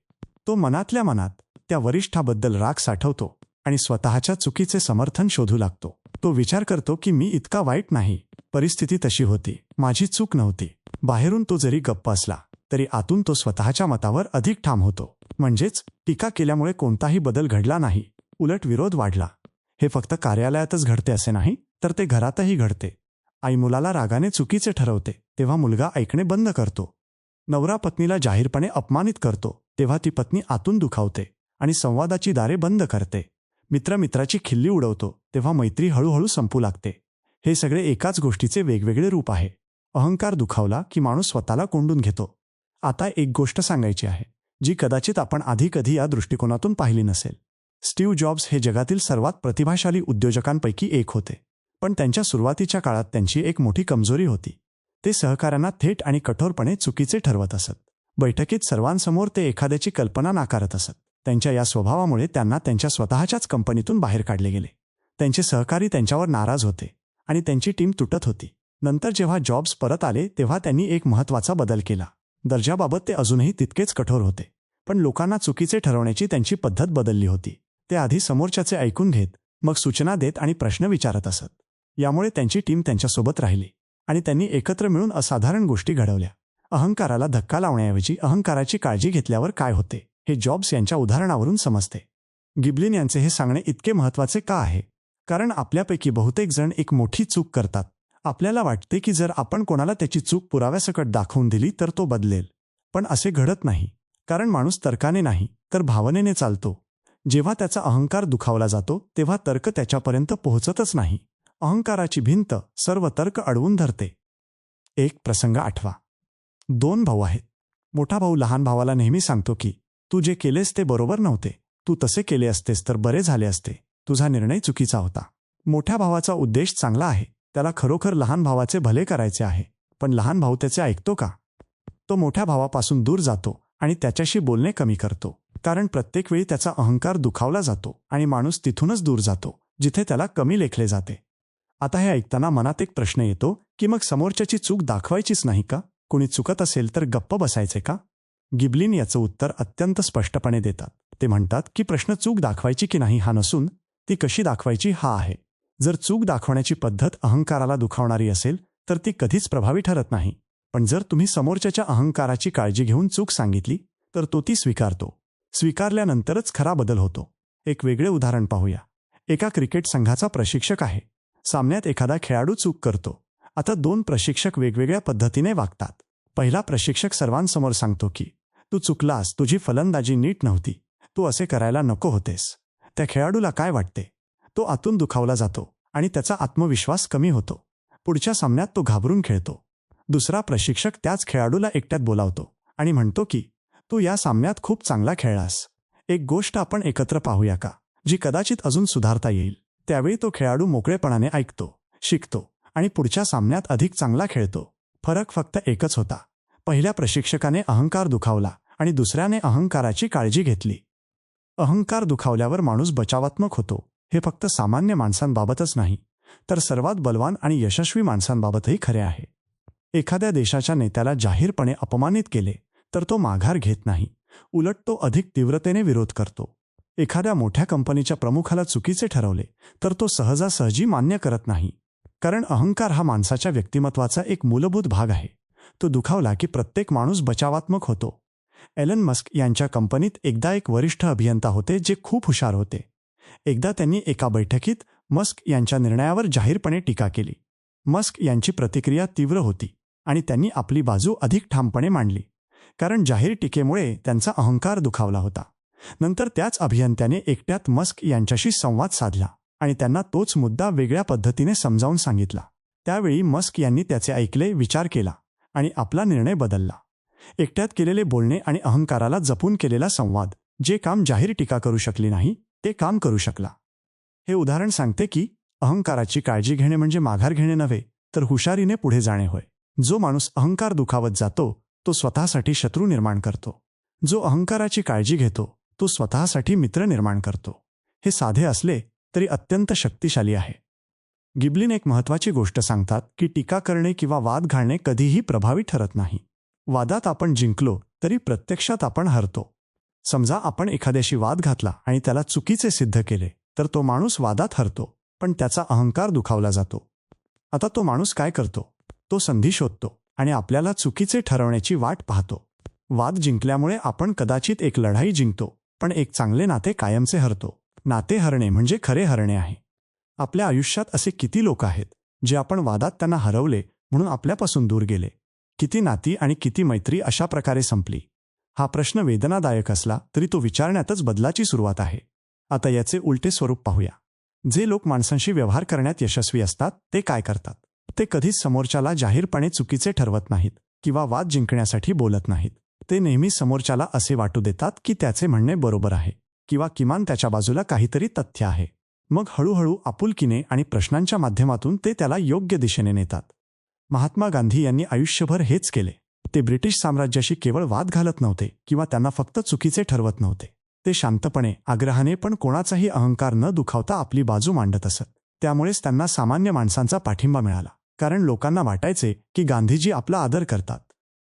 तो मनातल्या मनात त्या वरिष्ठाबद्दल राग साठवतो आणि स्वतःच्या चुकीचे समर्थन शोधू लागतो. तो विचार करतो की मी इतका वाईट नाही, परिस्थिती तशी होती, माझी चूक नव्हती. बाहेरून तो जरी गप्प असला तरी आतून तो स्वतःच्या मतावर अधिक ठाम होतो. म्हणजेच टीका केल्यामुळे कोणताही बदल घडला नाही, उलट विरोध वाढला. हे फक्त कार्यालयातच घडते असे नाही, तर ते घरातही घडते. आई मुलाला रागाने चुकीचे ठरवते तेव्हा मुलगा ऐकणे बंद करतो. नवरा पत्नीला जाहीरपणे अपमानित करतो तेव्हा ती पत्नी आतून दुखावते आणि संवादाची दारे बंद करते. मित्र मित्राची खिल्ली उडवतो तेव्हा मैत्री हळूहळू संपू लागते. हे सगळे एकाच गोष्टीचे वेगवेगळे रूप आहे. अहंकार दुखावला की माणूस स्वतःला कोंडून घेतो. आता एक गोष्ट सांगायची आहे जी कदाचित आपण आधी कधी या दृष्टिकोनातून पाहिली नसेल. स्टीव्ह जॉब्स हे जगातील सर्वात प्रतिभाशाली उद्योजकांपैकी एक होते. पण त्यांच्या सुरुवातीच्या काळात त्यांची एक मोठी कमजोरी होती. ते सहकाऱ्यांना थेट आणि कठोरपणे चुकीचे ठरवत असत. बैठकीत सर्वांसमोर ते एखाद्याची कल्पना नाकारत असत. त्यांच्या या स्वभावामुळे त्यांना त्यांच्या स्वतःच्याच कंपनीतून बाहेर काढले गेले. त्यांचे सहकारी त्यांच्यावर नाराज होते आणि त्यांची टीम तुटत होती. नंतर जेव्हा जॉब्स परत आले तेव्हा त्यांनी एक महत्त्वाचा बदल केला. दर्जाबाबत ते अजूनही तितकेच कठोर होते, पण लोकांना चुकीचे ठरवण्याची त्यांची पद्धत बदलली होती. ते आधी समोरच्याचे ऐकून घेत, मग सूचना देत आणि प्रश्न विचारत असत. यामुळे त्यांची टीम त्यांच्यासोबत राहिली आणि त्यांनी एकत्र मिळून असाधारण गोष्टी घडवल्या. अहंकाराला धक्का लावण्याऐवजी अहंकाराची काळजी घेतल्यावर काय होते हे जॉब्स यांच्या उदाहरणावरून समजते. गिबलिन यांचे हे सांगणे इतके महत्त्वाचे का आहे? कारण आपल्यापैकी बहुतेक जण एक मोठी चूक करतात. आपल्याला वाटते की जर आपण कोणाला त्याची चूक पुराव्यासकट दाखवून दिली तर तो बदलेल. पण असे घडत नाही. कारण माणूस तर्काने नाही तर भावनेने चालतो. जेव्हा त्याचा अहंकार दुखावला जातो तेव्हा तर्क त्याच्यापर्यंत पोहोचतच नाही. अहंकाराची भिंत सर्व तर्क अडवून धरते. एक प्रसंग आठवा. 2 भाऊ आहेत. मोठा भाऊ लहान भावाला नेहमी सांगतो की तू जे केलेस ते बरोबर नव्हते. तू तसे केले असतेस तर बरे झाले असते. तुझा निर्णय चुकीचा होता. मोठ्या भावाचा उद्देश चांगला आहे. त्याला खरोखर लहान भावाचे भले करायचे आहे. पण लहान भाऊ त्याचे ऐकतो का? तो मोठ्या भावापासून दूर जातो आणि त्याच्याशी बोलणे कमी करतो. कारण प्रत्येक वेळी त्याचा अहंकार दुखावला जातो आणि माणूस तिथूनच दूर जातो जिथे त्याला कमी लेखले जाते. आता हे ऐकताना मनात एक प्रश्न येतो की मग समोरच्याची चूक दाखवायचीच नाही का? कोणी चुकत असेल तर गप्प बसायचे का? गिबलिन याचं उत्तर अत्यंत स्पष्टपणे देतात. ते म्हणतात की प्रश्न चूक दाखवायची की नाही हा नसून ती कशी दाखवायची हा आहे. जर चूक दाखवण्याची पद्धत अहंकाराला दुखावणारी असेल तर ती कधीच प्रभावी ठरत नाही. पण जर तुम्ही समोरच्याच्या अहंकाराची काळजी घेऊन चूक सांगितली तर तो ती स्वीकारतो. स्वीकारल्यानंतरच खरा बदल होतो. एक वेगळे उदाहरण पाहूया. एका क्रिकेट संघाचा प्रशिक्षक आहे. सामन्यात एखादा खेळाडू चूक करतो. आता 2 प्रशिक्षक वेगवेगळ्या पद्धतीने वागतात. पहिला प्रशिक्षक सर्वांसमोर सांगतो की तू चुकलास, तुझी फलंदाजी नीट नव्हती, तू असे करायला नको होतेस. त्या खेळाडूला काय वाटते? तो आतून दुखावला जातो आणि त्याचा आत्मविश्वास कमी होतो. पुढच्या सामन्यात तो घाबरून खेळतो. दुसरा प्रशिक्षक त्याच खेळाडूला एकट्यात बोलावतो आणि म्हणतो की तू या सामन्यात खूप चांगला खेळलास. एक गोष्ट आपण एकत्र पाहूया का, जी कदाचित अजून सुधारता येईल. त्यावेळी तो खेळाडू मोकळेपणाने ऐकतो, शिकतो आणि पुढच्या सामन्यात अधिक चांगला खेळतो. फरक फक्त एकच होता. पहिल्या प्रशिक्षकाने अहंकार दुखावला आणि दुसऱ्याने अहंकाराची काळजी घेतली. अहंकार दुखावल्यावर माणूस बचावात्मक होतो. हे फक्त सामान्य माणसांबाबतच नाही तर सर्वात बलवान आणि यशस्वी माणसांबाबतही खरे आहे. एखाद्या देशाच्या नेत्याला जाहीरपणे अपमानित केले तर तो माघार घेत नाही. उलट तो अधिक तीव्रतेने विरोध करतो. एखाद्या मोठ्या कंपनीच्या प्रमुखाला चुकीचे ठरवले तर तो सहजासहजी मान्य करत नाही. कारण अहंकार हा माणसाच्या व्यक्तिमत्वाचा एक मूलभूत भाग आहे. तो दुखावला की प्रत्येक माणूस बचावात्मक होतो. एलन मस्क यांच्या कंपनीत एकदा एक वरिष्ठ अभियंता होते जे खूप हुशार होते. एकदा त्यांनी एका बैठकीत मस्क यांच्या निर्णयावर जाहीरपणे टीका केली. मस्क यांची प्रतिक्रिया तीव्र होती आणि त्यांनी आपली बाजू अधिक ठामपणे मांडली, कारण जाहीर टीकेमुळे त्यांचा अहंकार दुखावला होता. नंतर त्याच अभियंत्याने एकट्यात मस्क यांच्याशी संवाद साधला आणि त्यांना तोच मुद्दा वेगळ्या पद्धतीने समजावून सांगितला. त्यावेळी मस्क यांनी त्याचे ऐकले, विचार केला आणि आपला निर्णय बदलला. एकट्यात केलेले बोलणे आणि अहंकाराला जपून केलेला संवाद, जे काम जाहीर टीका करू शकली नाही, ते काम करू शकला. हे उदाहरण सांगते की अहंकाराची काळजी घेणे म्हणजे माघार घेणे नव्हे, तर हुशारीने पुढे जाणे होय. जो माणूस अहंकार दुखावत जातो तो स्वतःसाठी शत्रू निर्माण करतो. जो अहंकाराची काळजी घेतो तो स्वतःसाठी मित्र निर्माण करतो. हे साधे असले तरी अत्यंत शक्तिशाली आहे. गिबलिन एक महत्त्वाची गोष्ट सांगतात की टीका करणे किंवा वाद घालणे कधीही प्रभावी ठरत नाही. वादात आपण जिंकलो तरी प्रत्यक्षात आपण हरतो. समजा आपण एखाद्याशी वाद घातला आणि त्याला चुकीचे सिद्ध केले, तर तो माणूस वादात हरतो, पण त्याचा अहंकार दुखावला जातो. आता तो माणूस काय करतो? तो संधी शोधतो आणि आपल्याला चुकीचे ठरवण्याची वाट पाहतो. वाद जिंकल्यामुळे आपण कदाचित एक लढाई जिंकतो, पण एक चांगले नाते कायमचे हरतो. नाते हरणे म्हणजे खरे हरणे आहे. आपल्या आयुष्यात असे किती लोक आहेत जे आपण वादात त्यांना हरवले म्हणून आपल्यापासून दूर गेले? किती नाती आणि किती मैत्री अशा प्रकारे संपली? हा प्रश्न वेदनादायक असला तरी तो विचारण्यातच बदलाची सुरुवात आहे. आता याचे उलटे स्वरूप पाहूया. जे लोक माणसांशी व्यवहार करण्यात यशस्वी असतात ते काय करतात? ते कधीच समोरच्याला जाहीरपणे चुकीचे ठरवत नाहीत किंवा वाद जिंकण्यासाठी बोलत नाहीत. ते नेहमी समोरच्याला असे वाटू देतात की त्याचे म्हणणे बरोबर आहे किंवा किमान त्याच्या बाजूला काहीतरी तथ्य आहे. मग हळूहळू आपुलकीने आणि प्रश्नांच्या माध्यमातून ते त्याला योग्य दिशेने नेतात. महात्मा गांधी यांनी आयुष्यभर हेच केले. ते ब्रिटिश साम्राज्याशी केवळ वाद घालत नव्हते किंवा त्यांना फक्त चुकीचे ठरवत नव्हते. ते शांतपणे, आग्रहाने, पण कोणाचाही अहंकार न दुखावता आपली बाजू मांडत असत. त्यामुळेच त्यांना सामान्य माणसांचा पाठिंबा मिळाला, कारण लोकांना वाटायचे की गांधीजी आपला आदर करतात.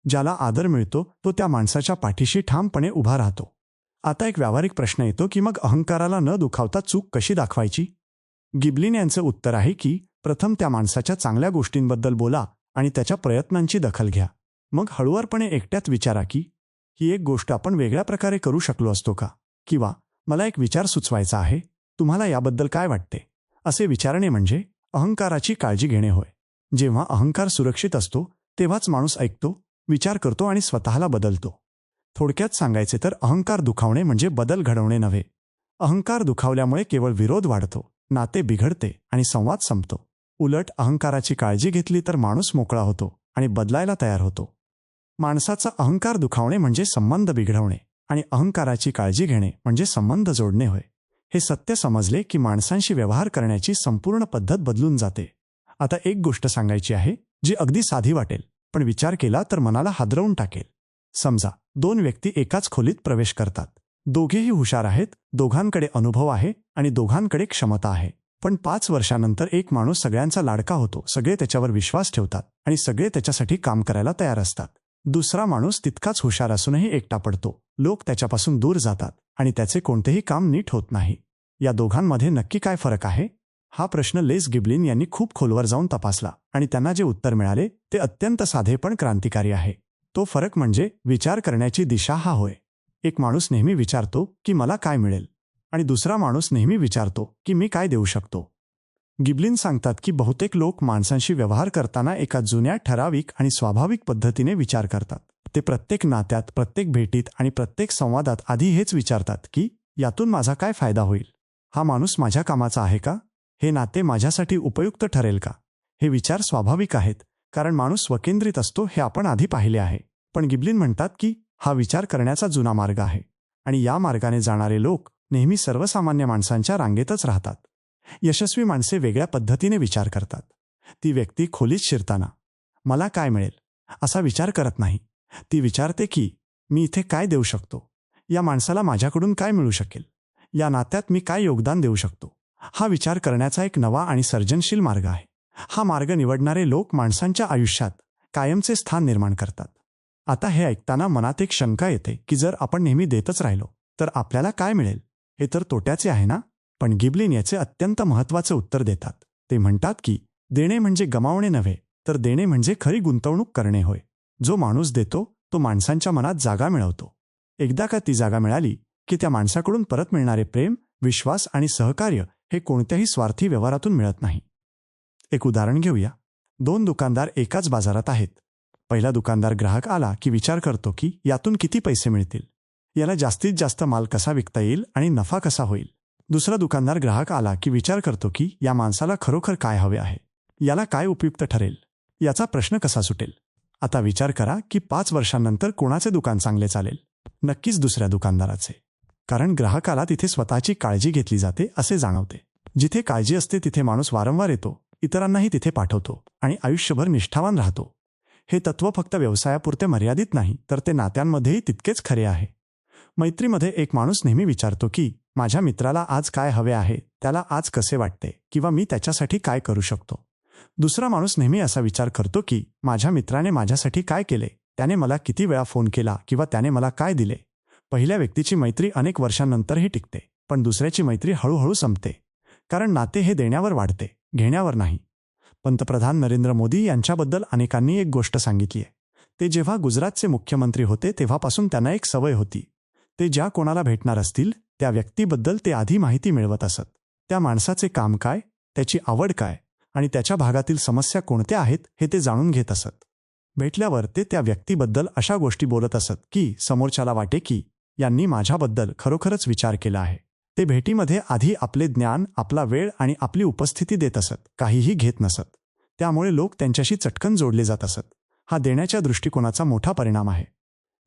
ज्याला आदर मिळतो तो त्या माणसाच्या पाठीशी ठामपणे उभा राहतो. आता एक व्यावहारिक प्रश्न येतो की मग अहंकाराला न दुखावता चूक कशी दाखवायची? गिबलिन यांचं उत्तर आहे की प्रथम त्या माणसाच्या चांगल्या गोष्टींबद्दल बोला आणि त्याच्या प्रयत्नांची दखल घ्या. मग हळुवारपणे एकट्यात विचारा की ही एक गोष्ट आपण वेगळ्या प्रकारे करू शकलो असतो का? किंवा मला एक विचार सुचवायचा आहे, तुम्हाला याबद्दल काय वाटते? असे विचारणे म्हणजे अहंकाराची काळजी घेणे होय. जेव्हा अहंकार सुरक्षित असतो तेव्हाच माणूस ऐकतो, विचार करतो आणि स्वतःला बदलतो. थोडक्यात सांगायचे तर अहंकार दुखावणे म्हणजे बदल घडवणे नव्हे. अहंकार दुखावल्यामुळे केवळ विरोध वाढतो, नाते बिघडते आणि संवाद संपतो. उलट अहंकाराची काळजी घेतली तर माणूस मोकळा होतो आणि बदलायला तयार होतो. माणसाचा अहंकार दुखावणे म्हणजे संबंध बिघडवणे आणि अहंकाराची काळजी घेणे म्हणजे संबंध जोडणे होय. हे सत्य समजले की माणसांशी व्यवहार करण्याची संपूर्ण पद्धत बदलून जाते. आता एक गोष्ट सांगायची आहे जी अगदी साधी वाटेल, पण विचार केला तर मनाला हादरवून टाकेल. समजा दोन व्यक्ती एकाच खोलीत प्रवेश करतात. दोघेही हुशार आहेत, दोघांकडे अनुभव आहे आणि दोघांकडे क्षमता आहे. पण 5 वर्षांनंतर एक माणूस सगळ्यांचा लाडका होतो, सगळे त्याच्यावर विश्वास ठेवतात आणि सगळे त्याच्यासाठी काम करायला तयार असतात. दुसरा माणूस तितकाच हुशार असूनही एकटा पडतो, लोक त्याच्यापासून दूर जातात आणि त्याचे कोणतेही काम नीट होत नाही. या दोघांमध्ये नक्की काय फरक आहे? हा प्रश्न लेस गिबलिन यांनी खूप खोलवर जाऊन तपासला आणि त्यांना जे उत्तर मिळाले ते अत्यंत साधे पण क्रांतिकारी आहे. तो फरक म्हणजे विचार करण्याची दिशा हा होय. एक माणूस नेहमी विचारतो की मला काय मिळेल आणि दुसरा माणूस नेहमी विचारतो की मी काय देऊ शकतो. गिबलिन सांगतात की बहुतेक लोक माणसांशी व्यवहार करताना एका जुन्या, ठराविक आणि स्वाभाविक पद्धतीने विचार करतात. ते प्रत्येक नात्यात, प्रत्येक भेटीत आणि प्रत्येक संवादात आधी हेच विचारतात की यातून माझा काय फायदा होईल? हा माणूस माझ्या कामाचा आहे का? हे नाते माझ्यासाठी उपयुक्त ठरेल का? हे विचार स्वाभाविक आहेत, कारण माणूस स्वकेंद्रित असतो हे आपण आधी पाहिले आहे. पण गिबलिन म्हणतात की हा विचार करण्याचा जुना मार्ग आहे आणि या मार्गाने जाणारे लोक नेहमी सर्वसामान्य माणसांच्या रांगेतच राहतात. यशस्वी माणसे वेगळ्या पद्धतीने विचार करतात. ती व्यक्ती खोलीत शिरताना मला काय मिळेल असा विचार करत नाही. ती विचारते की मी इथे काय देऊ शकतो? या माणसाला माझ्याकडून काय मिळू शकेल? या नात्यात मी काय योगदान देऊ शकतो? हा विचार करण्याचा एक नवा आणि सर्जनशील मार्ग आहे. हा मार्ग निवडणारे लोक माणसांच्या आयुष्यात कायमचे स्थान निर्माण करतात. आता हे ऐकताना मनात एक शंका येते की जर आपण नेहमी देतच राहिलो तर आपल्याला काय मिळेल? हे तर तोट्याचे आहे ना? पण गिबलिन याचे अत्यंत महत्त्वाचे उत्तर देतात. ते म्हणतात की देणे म्हणजे गमावणे नव्हे, तर देणे म्हणजे खरी गुंतवणूक करणे होय. जो माणूस देतो तो माणसांच्या मनात जागा मिळवतो. एकदा का ती जागा मिळाली की त्या माणसाकडून परत मिळणारे प्रेम, विश्वास आणि सहकार्य हे कोणत्याही स्वार्थी व्यवहारातून मिळत नाही. एक उदाहरण घेऊया. 2 दुकानदार एकाच बाजारात आहेत. पहिला दुकानदार ग्राहक आला की विचार करतो की यातून किती पैसे मिळतील, याला जास्तीत जास्त माल कसा विकता येईल आणि नफा कसा होईल. दुसरा दुकानदार ग्राहक आला की विचार करतो की या माणसाला खरोखर काय हवे आहे, याला काय उपयुक्त ठरेल, याचा प्रश्न कसा सुटेल. आता विचार करा की 5 वर्षांनंतर कोणाचे दुकान चांगले चालेल? नक्कीच दुसऱ्या दुकानदाराचे. कारण ग्राहकाला तिथे स्वतःची काळजी घेतली जाते असे जाणवते. जिथे काळजी असते तिथे माणूस वारंवार येतो, इतरांनाही तिथे पाठवतो आणि आयुष्यभर निष्ठावान राहतो. हे तत्त्व फक्त व्यवसायापुरते मर्यादित नाही, तर ते नात्यांमध्येही तितकेच खरे आहे. मैत्रीमध्ये एक माणूस नेहमी विचारतो की माझ्या मित्राला आज काय हवे आहे, त्याला आज कसे वाटते, किंवा मी त्याच्यासाठी काय करू शकतो. दुसरा माणूस नेहमी असा विचार करतो की माझ्या मित्राने माझ्यासाठी काय केले, त्याने मला किती वेळा फोन केला किंवा त्याने मला काय दिले. पहिल्या व्यक्तीची मैत्री अनेक वर्षांनंतरही टिकते, पण दुसऱ्याची मैत्री हळूहळू संपते. कारण नाते हे देण्यावर वाढते, घेण्यावर नाही. पंतप्रधान नरेंद्र मोदी यांच्याबद्दल अनेकांनी एक गोष्ट सांगितली आहे. ते जेव्हा गुजरातचे मुख्यमंत्री होते तेव्हापासून त्यांना एक सवय होती. ते ज्या कोणाला भेटणार असतील त्या व्यक्तीबद्दल ते आधी माहिती मिळवत असत. त्या माणसाचे काम काय, त्याची आवड काय आणि त्याच्या भागातील समस्या कोणत्या आहेत हे ते जाणून घेत असत. भेटल्यावर ते त्या व्यक्तीबद्दल अशा गोष्टी बोलत असत की समोरच्याला वाटे की यांनी माझ्याबद्दल खरोखरच विचार केला आहे. ते भेटीमध्ये आधी आपले ज्ञान, आपला वेळ आणि आपली उपस्थिती देत असत, काहीही घेत नसत. त्यामुळे लोक त्यांच्याशी चटकन जोडले जात असत. हा देण्याच्या दृष्टिकोनाचा मोठा परिणाम आहे.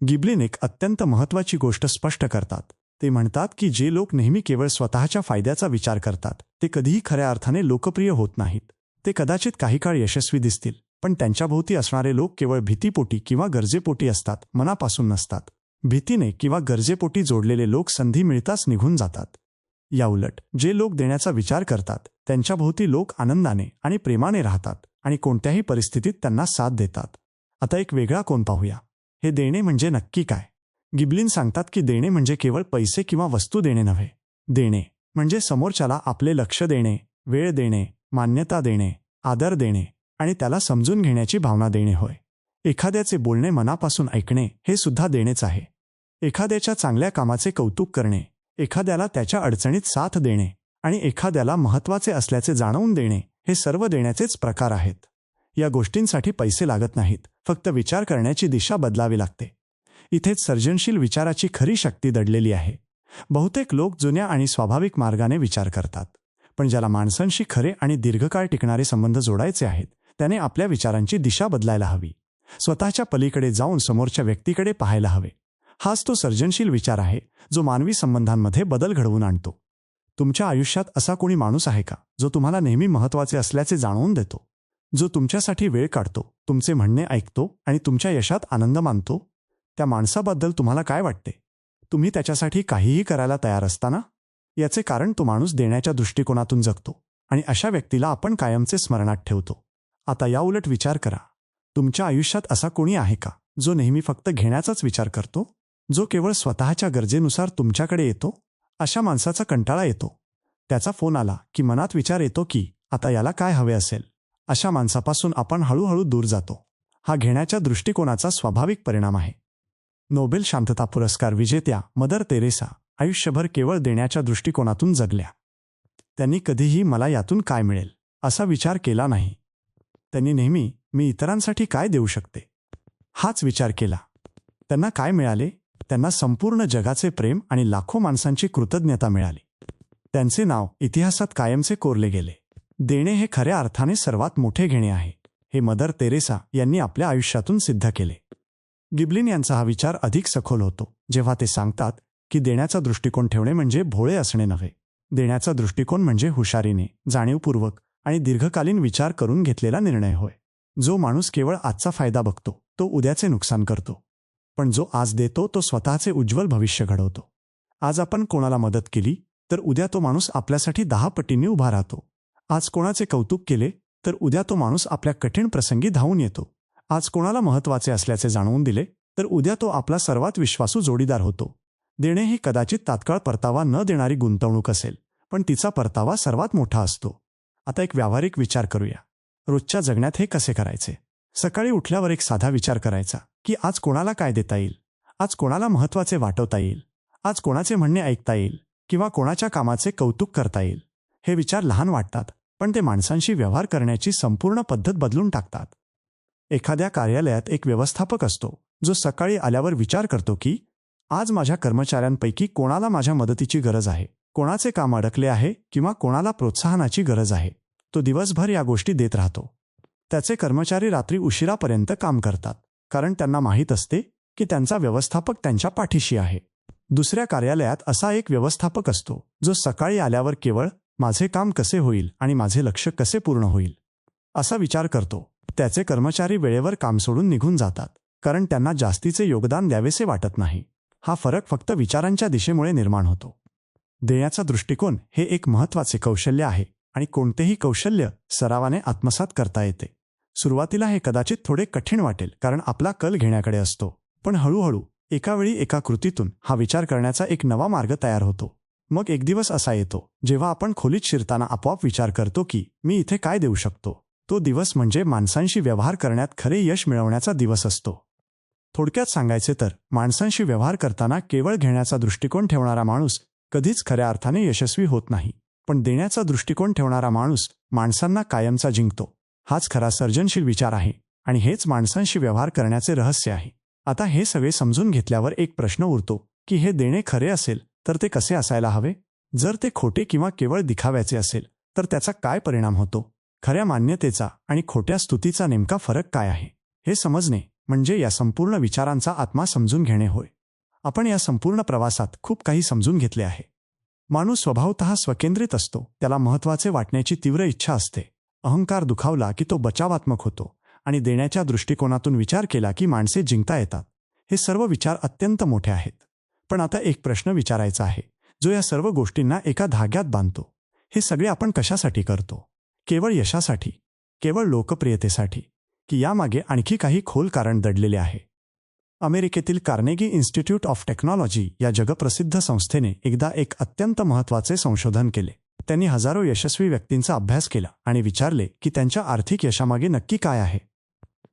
गिबलिन एक अत्यंत महत्त्वाची गोष्ट स्पष्ट करतात. ते म्हणतात की जे लोक नेहमी केवळ स्वतःच्या फायद्याचा विचार करतात ते कधीही खऱ्या अर्थाने लोकप्रिय होत नाहीत. ते कदाचित काही काळ यशस्वी दिसतील, पण त्यांच्याभोवती असणारे लोक केवळ भीतीपोटी किंवा गरजेपोटी असतात, मनापासून नसतात. भीतीने किंवा गरजेपोटी जोडलेले लोक संधी मिळताच निघून जातात. याउलट जे लोक देण्याचा विचार करतात त्यांच्याभोवती लोक आनंदाने आणि प्रेमाने राहतात आणि कोणत्याही परिस्थितीत त्यांना साथ देतात. आता एक वेगळा कोन पाहूया. हे देणे म्हणजे नक्की काय? गिबलिन सांगतात की देणे म्हणजे केवळ पैसे किंवा वस्तू देणे नव्हे. देणे म्हणजे समोरच्याला आपले लक्ष देणे, वेळ देणे, मान्यता देणे, आदर देणे आणि त्याला समजून घेण्याची भावना देणे होय. एखाद्याचे बोलणे मनापासून ऐकणे हे सुद्धा देणेच आहे. एखाद्याच्या चांगल्या कामाचे कौतुक करणे, एखाद्याला त्याच्या अडचणीत साथ देणे आणि एखाद्याला महत्त्वाचे असल्याचे जाणवून देणे हे सर्व देण्याचेच प्रकार आहेत. या गोष्टींसाठी पैसे लागत नाहीत, फक्त विचार करण्याची दिशा बदलावी लागते. इथेच सर्जनशील विचाराची खरी शक्ती दडलेली आहे. बहुतेक लोक जुन्या आणि स्वाभाविक मार्गाने विचार करतात, पण ज्याला माणसांशी खरे आणि दीर्घकाळ टिकणारे संबंध जोडायचे आहेत त्याने आपल्या विचारांची दिशा बदलायला हवी. स्वतःच्या पलीकडे जाऊन समोरच्या व्यक्तीकडे पाहायला हवे. हाच तो सर्जनशील विचार आहे जो मानवी संबंधांमध्ये बदल घडवून आणतो. तुमच्या आयुष्यात असा कोणी माणूस आहे का जो तुम्हाला नेहमी महत्त्वाचे असल्याचे जाणवून देतो, जो तुमच्यासाठी वेळ काढतो, तुमचे म्हणणे ऐकतो आणि तुमच्या यशात आनंद मानतो? त्या माणसाबद्दल तुम्हाला काय वाटते? तुम्ही त्याच्यासाठी काहीही करायला तयार असताना? याचे कारण तो माणूस देण्याच्या दृष्टिकोनातून जगतो आणि अशा व्यक्तीला आपण कायमचे स्मरणात ठेवतो. आता याउलट विचार करा. तुमच्या आयुष्यात असा कोणी आहे का जो नेहमी फक्त घेण्याचाच विचार करतो, जो केवळ स्वतःच्या गरजेनुसार तुमच्याकडे येतो? अशा माणसाचा कंटाळा येतो. त्याचा फोन आला की मनात विचार येतो की आता याला काय हवे असेल. अशा माणसापासून आपण हळूहळू दूर जातो. हा घेण्याच्या दृष्टिकोनाचा स्वाभाविक परिणाम आहे. नोबेल शांतता पुरस्कार विजेत्या मदर तेरेसा आयुष्यभर केवळ देण्याच्या दृष्टिकोनातून जगल्या. त्यांनी कधीही मला यातून काय मिळेल असा विचार केला नाही. त्यांनी नेहमी मी इतरांसाठी काय देऊ शकते हाच विचार केला. त्यांना काय मिळाले? त्यांना संपूर्ण जगाचे प्रेम आणि लाखो माणसांची कृतज्ञता मिळाली. त्यांचे नाव इतिहासात कायमचे कोरले गेले. देणे हे खऱ्या अर्थाने सर्वात मोठे घेणे आहे, हे मदर तेरेसा यांनी आपल्या आयुष्यातून सिद्ध केले. गिबलिन यांचा हा विचार अधिक सखोल होतो जेव्हा ते सांगतात की देण्याचा दृष्टिकोन ठेवणे म्हणजे भोळे असणे नव्हे. देण्याचा दृष्टिकोन म्हणजे हुशारीने, जाणीवपूर्वक आणि दीर्घकालीन विचार करून घेतलेला निर्णय होय. जो माणूस केवळ आजचा फायदा बघतो तो उद्याचे नुकसान करतो, पण जो आज देतो तो स्वतःचे उज्ज्वल भविष्य घडवतो. आज आपण कोणाला मदत केली तर उद्या तो माणूस आपल्यासाठी 10 पटींनी उभा राहतो. आज कोणाचे कौतुक केले तर उद्या तो माणूस आपल्या कठीण प्रसंगी धावून येतो. आज कोणाला महत्त्वाचे असल्याचे जाणवून दिले तर उद्या तो आपला सर्वात विश्वासू जोडीदार होतो. देणे ही कदाचित तात्काळ परतावा न देणारी गुंतवणूक असेल, पण तिचा परतावा सर्वात मोठा असतो. आता एक व्यावहारिक विचार करूया. रोजच्या जगण्यात हे कसे करायचे? सकाळी उठल्यावर एक साधा विचार करायचा की आज कोणाला काय देता येईल. आज कोणाला महत्त्वाचे वाटवता येईल, आज कोणाचे म्हणणे ऐकता येईल किंवा कोणाच्या कामाचे कौतुक करता येईल. हे विचार लहान वाटतात, पण ते माणसांशी व्यवहार करण्याची संपूर्ण पद्धत बदलून टाकतात. एखाद्या कार्यालयात एक व्यवस्थापक असतो जो सकाळी आल्यावर विचार करतो की आज माझ्या कर्मचाऱ्यांपैकी कोणाला माझ्या मदतीची गरज आहे, कोणाचे काम अडकले आहे किंवा कोणाला प्रोत्साहनाची गरज आहे. तो दिवसभर या गोष्टी देत राहतो. त्याचे कर्मचारी रात्री उशिरापर्यंत काम करतात, कारण त्यांना माहीत असते की त्यांचा व्यवस्थापक त्यांच्या पाठीशी आहे. दुसऱ्या कार्यालयात असा एक व्यवस्थापक असतो जो सकाळी आल्यावर केवळ माझे काम कसे होईल आणि माझे लक्ष कसे पूर्ण होईल असा विचार करतो. त्याचे कर्मचारी वेळेवर काम सोडून निघून जातात, कारण त्यांना जास्तीचे योगदान द्यावेसे वाटत नाही. हा फरक फक्त विचारांच्या दिशेमुळे निर्माण होतो. देण्याचा दृष्टिकोन हे एक महत्त्वाचे कौशल्य आहे आणि कोणतेही कौशल्य सरावाने आत्मसात करता येते. सुरुवातीला हे कदाचित थोडे कठीण वाटेल, कारण आपला कल घेण्याकडे असतो, पण हळूहळू एका वेळी एका कृतीतून हा विचार करण्याचा एक नवा मार्ग तयार होतो. मग एक दिवस असा येतो जेव्हा आपण खोलीत शिरताना आपोआप विचार करतो की मी इथे काय देऊ शकतो. तो दिवस म्हणजे माणसांशी व्यवहार करण्यात खरे यश मिळवण्याचा दिवस असतो. थोडक्यात सांगायचे तर माणसांशी व्यवहार करताना केवळ घेण्याचा दृष्टिकोन ठेवणारा माणूस कधीच खऱ्या अर्थाने यशस्वी होत नाही, पण देण्याचा दृष्टिकोन ठेवणारा माणूस माणसांना कायमचा जिंकतो. हाच खरा सर्जनशील विचार आहे आणि हेच माणसांशी व्यवहार करण्याचे रहस्य आहे. आता हे सगळे समजून घेतल्यावर एक प्रश्न उरतो की हे देणे खरे असेल तर ते कसे असायला हवे. जर ते खोटे किंवा केवळ दिखाव्याचे असेल तर त्याचा काय परिणाम होतो. खऱ्या मान्यतेचा आणि खोट्या स्तुतीचा नेमका फरक काय आहे हे समजणे म्हणजे या संपूर्ण विचारांचा आत्मा समजून घेणे होय. आपण या संपूर्ण प्रवासात खूप काही समजून घेतले आहे. माणूस स्वभावतः स्वकेंद्रित असतो. त्याला महत्त्वाचे वाटण्याची तीव्र इच्छा असते. अहंकार दुखावला की तो बचावात्मक होतो आणि देण्याच्या दृष्टिकोनातून विचार केला की माणसे जिंकता येतात. हे सर्व विचार अत्यंत मोठे आहेत. पण आता एक प्रश्न विचारायचा आहे जो या सर्व गोष्टींना एका धाग्यात बांधतो. हे सगळे आपण कशासाठी करतो? केवळ यशासाठी, केवळ लोकप्रियतेसाठी, की यामागे आणखी काही खोल कारण दडलेले आहे? अमेरिकेतील कार्नेगी इन्स्टिट्यूट ऑफ टेक्नॉलॉजी या जगप्रसिद्ध संस्थेने एकदा एक अत्यंत महत्त्वाचे संशोधन केले. त्यांनी हजारो यशस्वी व्यक्तींचा अभ्यास केला आणि विचारले की त्यांच्या आर्थिक यशामागे नक्की काय आहे.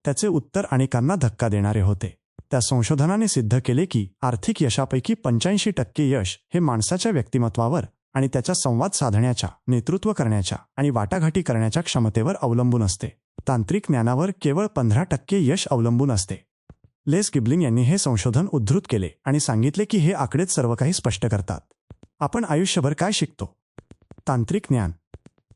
त्याचे उत्तर अनेकांना धक्का देणारे होते. त्या संशोधनाने सिद्ध केले की आर्थिक यशापैकी 85% यश हे माणसाच्या व्यक्तिमत्वावर आणि त्याच्या संवाद साधण्याच्या, नेतृत्व करण्याच्या आणि वाटाघाटी करण्याच्या क्षमतेवर अवलंबून असते. तांत्रिक ज्ञानावर केवळ 15% यश अवलंबून असते. लेस गिबलिंग यांनी हे संशोधन उद्धृत केले आणि सांगितले की हे आकडेच सर्व काही स्पष्ट करतात. आपण आयुष्यभर काय शिकतो? तांत्रिक ज्ञान.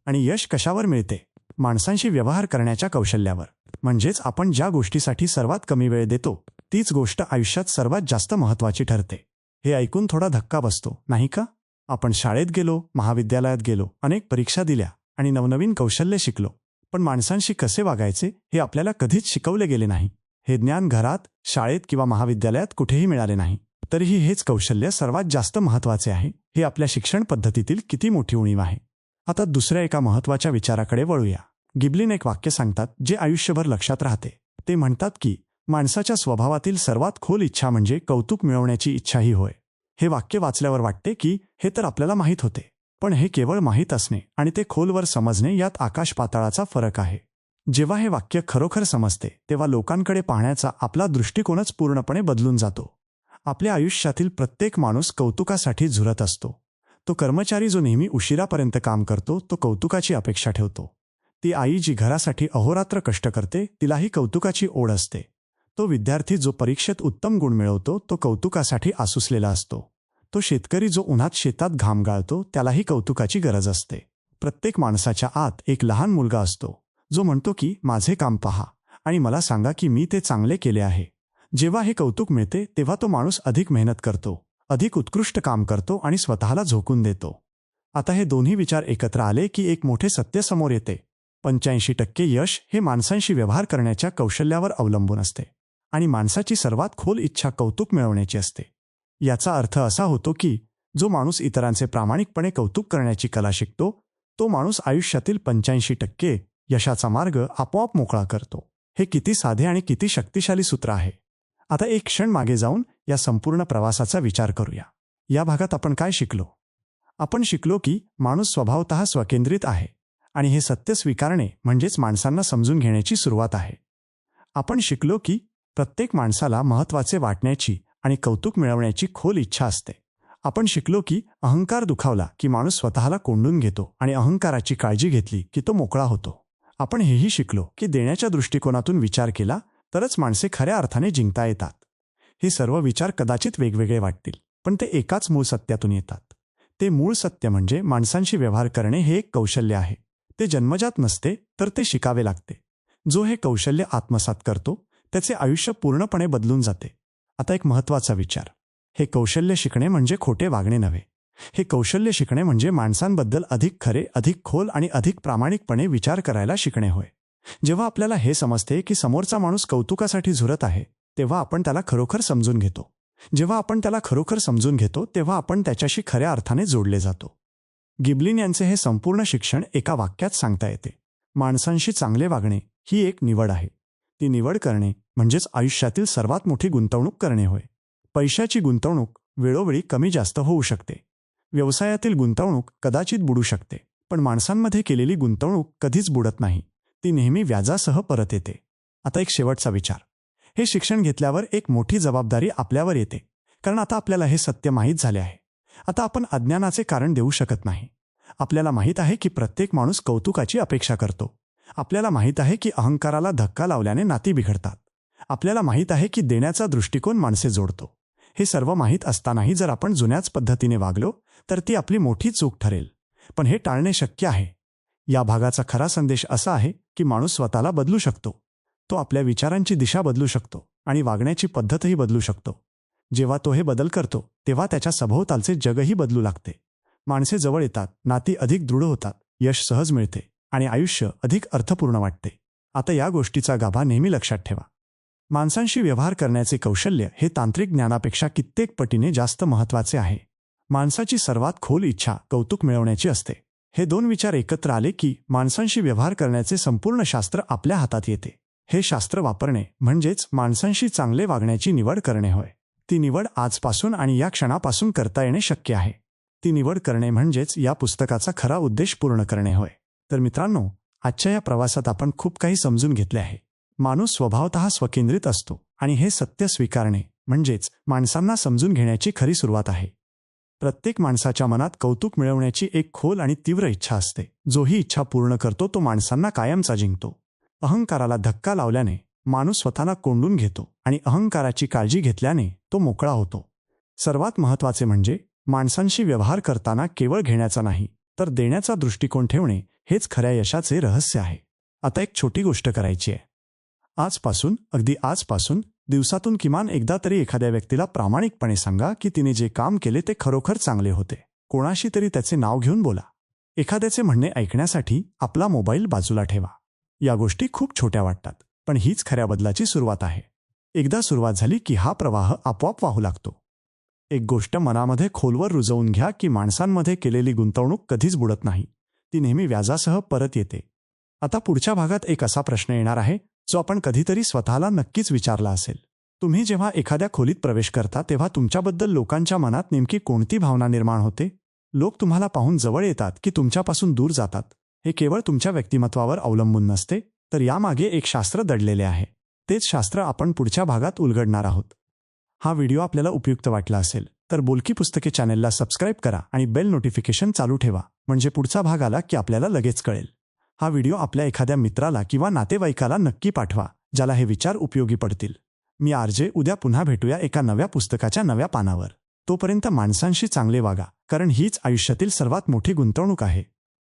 आणि यश कशावर मिळते? माणसांशी व्यवहार करण्याच्या कौशल्यावर. म्हणजेच आपण ज्या गोष्टीसाठी सर्वात कमी वेळ देतो तीच गोष्ट आयुष्यात सर्वात जास्त महत्त्वाची ठरते. हे ऐकून थोडा धक्का बसतो, नाही का? आपण शाळेत गेलो, महाविद्यालयात गेलो, अनेक परीक्षा दिल्या आणि नवनवीन कौशल्य शिकलो, पण माणसांशी कसे वागायचे हे आपल्याला कधीच शिकवले गेले नाही. हे ज्ञान घरात, शाळेत किंवा महाविद्यालयात कुठेही मिळाले नाही. तरीही हेच कौशल्य सर्वात जास्त महत्त्वाचे आहे. हे आपल्या शिक्षण पद्धतीतील किती मोठी उणीव आहे. आता दुसऱ्या एका महत्त्वाच्या विचाराकडे वळूया. गिबलिन एक वाक्य सांगतात जे आयुष्यभर लक्षात राहते. ते म्हणतात की माणसाच्या स्वभावातील सर्वात खोल इच्छा म्हणजे कौतुक मिळवण्याची इच्छाही होय. हे वाक्य वाचल्यावर वाटते की हे तर आपल्याला माहीत होते, पण हे केवळ माहीत असणे आणि ते खोलवर समजणे यात आकाश पाताळाचा फरक आहे. जेव्हा हे वाक्य खरोखर समजते तेव्हा लोकांकडे पाहण्याचा आपला दृष्टिकोनच पूर्णपणे बदलून जातो. आपल्या आयुष्यातील प्रत्येक माणूस कौतुकासाठी झुरत असतो. तो कर्मचारी जो नेहमी उशिरापर्यंत काम करतो तो कौतुकाची अपेक्षा ठेवतो. ती आई जी घरासाठी अहोरात्र कष्ट करते तिलाही कौतुकाची ओढ असते. तो विद्यार्थी जो परीक्षेत उत्तम गुण मिळवतो तो कौतुकासाठी आसुसलेला असतो. तो शेतकरी जो उन्हात शेतात घाम गाळतो त्यालाही कौतुकाची गरज असते. प्रत्येक माणसाच्या आत एक लहान मुलगा असतो जो म्हणतो की माझे काम पहा आणि मला सांगा की मी ते चांगले केले आहे. जेव्हा हे कौतुक मिळते तेव्हा तो माणूस अधिक मेहनत करतो, अधिक उत्कृष्ट काम करतो आणि स्वतःला झोकून देतो. आता हे दोन्ही विचार एकत्र आले की एक मोठे सत्य समोर येते. 85% यश हे माणसांशी व्यवहार करण्याच्या कौशल्यावर अवलंबून असते आणि माणसाची सर्वात खोल इच्छा कौतुक मिळवण्याची असते. याचा अर्थ असा होतो की जो माणूस इतरांचे प्रामाणिकपणे कौतुक करण्याची कला शिकतो तो माणूस आयुष्यातील 85% यशाचा मार्ग आपोआप मोकळा करतो. हे किती साधे आणि किती शक्तिशाली सूत्र आहे. आता एक क्षण मागे जाऊन या संपूर्ण प्रवासाचा विचार करूया. या भागात आपण काय शिकलो? आपण शिकलो की माणूस स्वभावतः स्वकेंद्रित आहे आणि हे सत्य स्वीकारणे म्हणजेच माणसांना समजून घेण्याची सुरुवात आहे. आपण शिकलो की प्रत्येक माणसाला महत्त्वाचे वाटण्याची आणि कौतुक मिळवण्याची खोल इच्छा असते. आपण शिकलो की अहंकार दुखावला की माणूस स्वतःला कोंडून घेतो आणि अहंकाराची काळजी घेतली की तो मोकळा होतो. आपण हेही शिकलो की देण्याच्या दृष्टिकोनातून विचार केला तरच माणसे खऱ्या अर्थाने जिंकता येतात. हे सर्व विचार कदाचित वेगवेगळे वाटतील, पण ते एकाच मूळ सत्यातून येतात. ते मूळ सत्य म्हणजे माणसांशी व्यवहार करणे हे एक कौशल्य आहे. ते जन्मजात नसते, तर ते शिकावे लागते. जो हे कौशल्य आत्मसात करतो त्याचे आयुष्य पूर्णपणे बदलून जाते. आता एक महत्त्वाचा विचार. हे कौशल्य शिकणे म्हणजे खोटे वागणे नव्हे. हे कौशल्य शिकणे म्हणजे माणसांबद्दल अधिक खरे, अधिक खोल आणि अधिक प्रामाणिकपणे विचार करायला शिकणे होय. जेव्हा आपल्याला हे समजते की समोरचा माणूस कौतुकासाठी झुरत आहे, तेव्हा आपण त्याला खरोखर समजून घेतो. जेव्हा आपण त्याला खरोखर समजून घेतो तेव्हा आपण त्याच्याशी खऱ्या अर्थाने जोडले जातो. गिबलिन यांचे हे संपूर्ण शिक्षण एका वाक्यात सांगता येते. माणसांशी चांगले वागणे ही एक निवड आहे. ती निवड करणे म्हणजेच आयुष्यातील सर्वात मोठी गुंतवणूक करणे होय. पैशाची गुंतवणूक वेळोवेळी कमी जास्त होऊ शकते. व्यवसायातील गुंतवणूक कदाचित बुडू शकते, पण माणसांमध्ये केलेली गुंतवणूक कधीच बुडत नाही. ती नेहमी व्याजासह परत येते. आता एक शेवटचा विचार. हे शिक्षण घेतल्यावर एक मोठी जबाबदारी आपल्यावर येते, कारण आता आपल्याला हे सत्य माहीत झाले आहे. आता आपण अज्ञानाचे कारण देऊ शकत नाही. आपल्याला माहीत आहे की प्रत्येक माणूस कौतुकाची अपेक्षा करतो. आपल्याला माहीत आहे की अहंकाराला धक्का लावल्याने नाती बिघडतात. आपल्याला माहीत आहे की देण्याचा दृष्टिकोन माणसे जोडतो. हे सर्व माहीत असतानाही जर आपण जुन्याच पद्धतीने वागलो तर ती आपली मोठी चूक ठरेल. पण हे टाळणे शक्य आहे. या भागाचा खरा संदेश असा आहे की माणूस स्वतःला बदलू शकतो. तो आपल्या विचारांची दिशा बदलू शकतो आणि वागण्याची पद्धतही बदलू शकतो. जेव्हा तो हे बदल करतो तेव्हा त्याच्या सभोवतालचे जगही बदलू लागते. माणसे जवळ येतात, नाती अधिक दृढ होतात, यश सहज मिळते आणि आयुष्य अधिक अर्थपूर्ण वाटते. आता या गोष्टीचा गाभा नेहमी लक्षात ठेवा. माणसांशी व्यवहार करण्याचे कौशल्य हे तांत्रिक ज्ञानापेक्षा कित्येक पटीने जास्त महत्त्वाचे आहे. माणसाची सर्वात खोल इच्छा कौतुक मिळवण्याची असते. हे दोन विचार एकत्र आले की माणसांशी व्यवहार करण्याचे संपूर्ण शास्त्र आपल्या हातात येते. हे शास्त्र वापरणे म्हणजेच माणसांशी चांगले वागण्याची निवड करणे होय. ती निवड आजपासून आणि या क्षणापासून करता येणे शक्य आहे. ती निवड करणे म्हणजेच या पुस्तकाचा खरा उद्देश पूर्ण करणे होय. तर मित्रांनो, आजच्या या प्रवासात आपण खूप काही समजून घेतले आहे. माणूस स्वभावतः स्वकेंद्रित असतो आणि हे सत्य स्वीकारणे म्हणजेच माणसांना समजून घेण्याची खरी सुरुवात आहे. प्रत्येक माणसाच्या मनात कौतुक मिळवण्याची एक खोल आणि तीव्र इच्छा असते. जो ही इच्छा पूर्ण करतो तो माणसांना कायमचा जिंकतो. अहंकाराला धक्का लावल्याने माणूस स्वतःला कोंडून घेतो आणि अहंकाराची काळजी घेतल्याने तो मोकळा होतो. सर्वात महत्त्वाचे म्हणजे माणसांशी व्यवहार करताना केवळ घेण्याचा नाही तर देण्याचा दृष्टिकोन ठेवणे हेच खऱ्या यशाचे रहस्य आहे. आता एक छोटी गोष्ट करायची आहे. आजपासून, अगदी आजपासून दिवसातून किमान एकदा तरी एखाद्या व्यक्तीला प्रामाणिकपणे सांगा की तिने जे काम केले ते खरोखर चांगले होते. कोणाशी तरी त्याचे नाव घेऊन बोला. एखाद्याचे म्हणणे ऐकण्यासाठी आपला मोबाईल बाजूला ठेवा. या गोष्टी खूप छोट्या वाटतात, पण हीच खऱ्या बदलाची सुरुवात आहे. एकदा सुरुवात झाली की हा प्रवाह आपोआप वाहू लागतो. एक गोष्ट मनामध्ये खोलवर रुजवून घ्या की माणसांमध्ये केलेली गुंतवणूक कधीच बुडत नाही. ती नेहमी व्याजासह परत येते. आता पुढच्या भागात एक असा प्रश्न येणार आहे जो आपण कधीतरी स्वतःला नक्कीच विचारला असेल. तुम्ही जेव्हा एखाद्या खोलीत प्रवेश करता तेव्हा तुमच्याबद्दल लोकांच्या मनात नेमकी कोणती भावना निर्माण होते? लोक तुम्हाला पाहून जवळ येतात की तुमच्यापासून दूर जातात? हे केवळ तुमच्या व्यक्तिमत्वावर अवलंबून नसते, तर यामागे एक शास्त्र दडलेले आहे. तेच शास्त्र आपण पुढच्या भागात उलगडणार आहोत. हा व्हिडिओ आपल्याला उपयुक्त वाटला असेल तर बोलकी पुस्तके चॅनेलला सबस्क्राईब करा आणि बेल नोटिफिकेशन चालू ठेवा, म्हणजे पुढचा भाग आला की आपल्याला लगेच कळेल. हा व्हिडिओ आपल्या एखाद्या मित्राला किंवा नातेवाईकाला नक्की पाठवा ज्याला हे विचार उपयोगी पडतील. मी आरजे उद्या पुन्हा भेटूया एका नव्या पुस्तकाच्या नव्या पानावर. तोपर्यंत माणसांशी चांगले वागा, कारण हीच आयुष्यातील सर्वात मोठी गुंतवणूक आहे.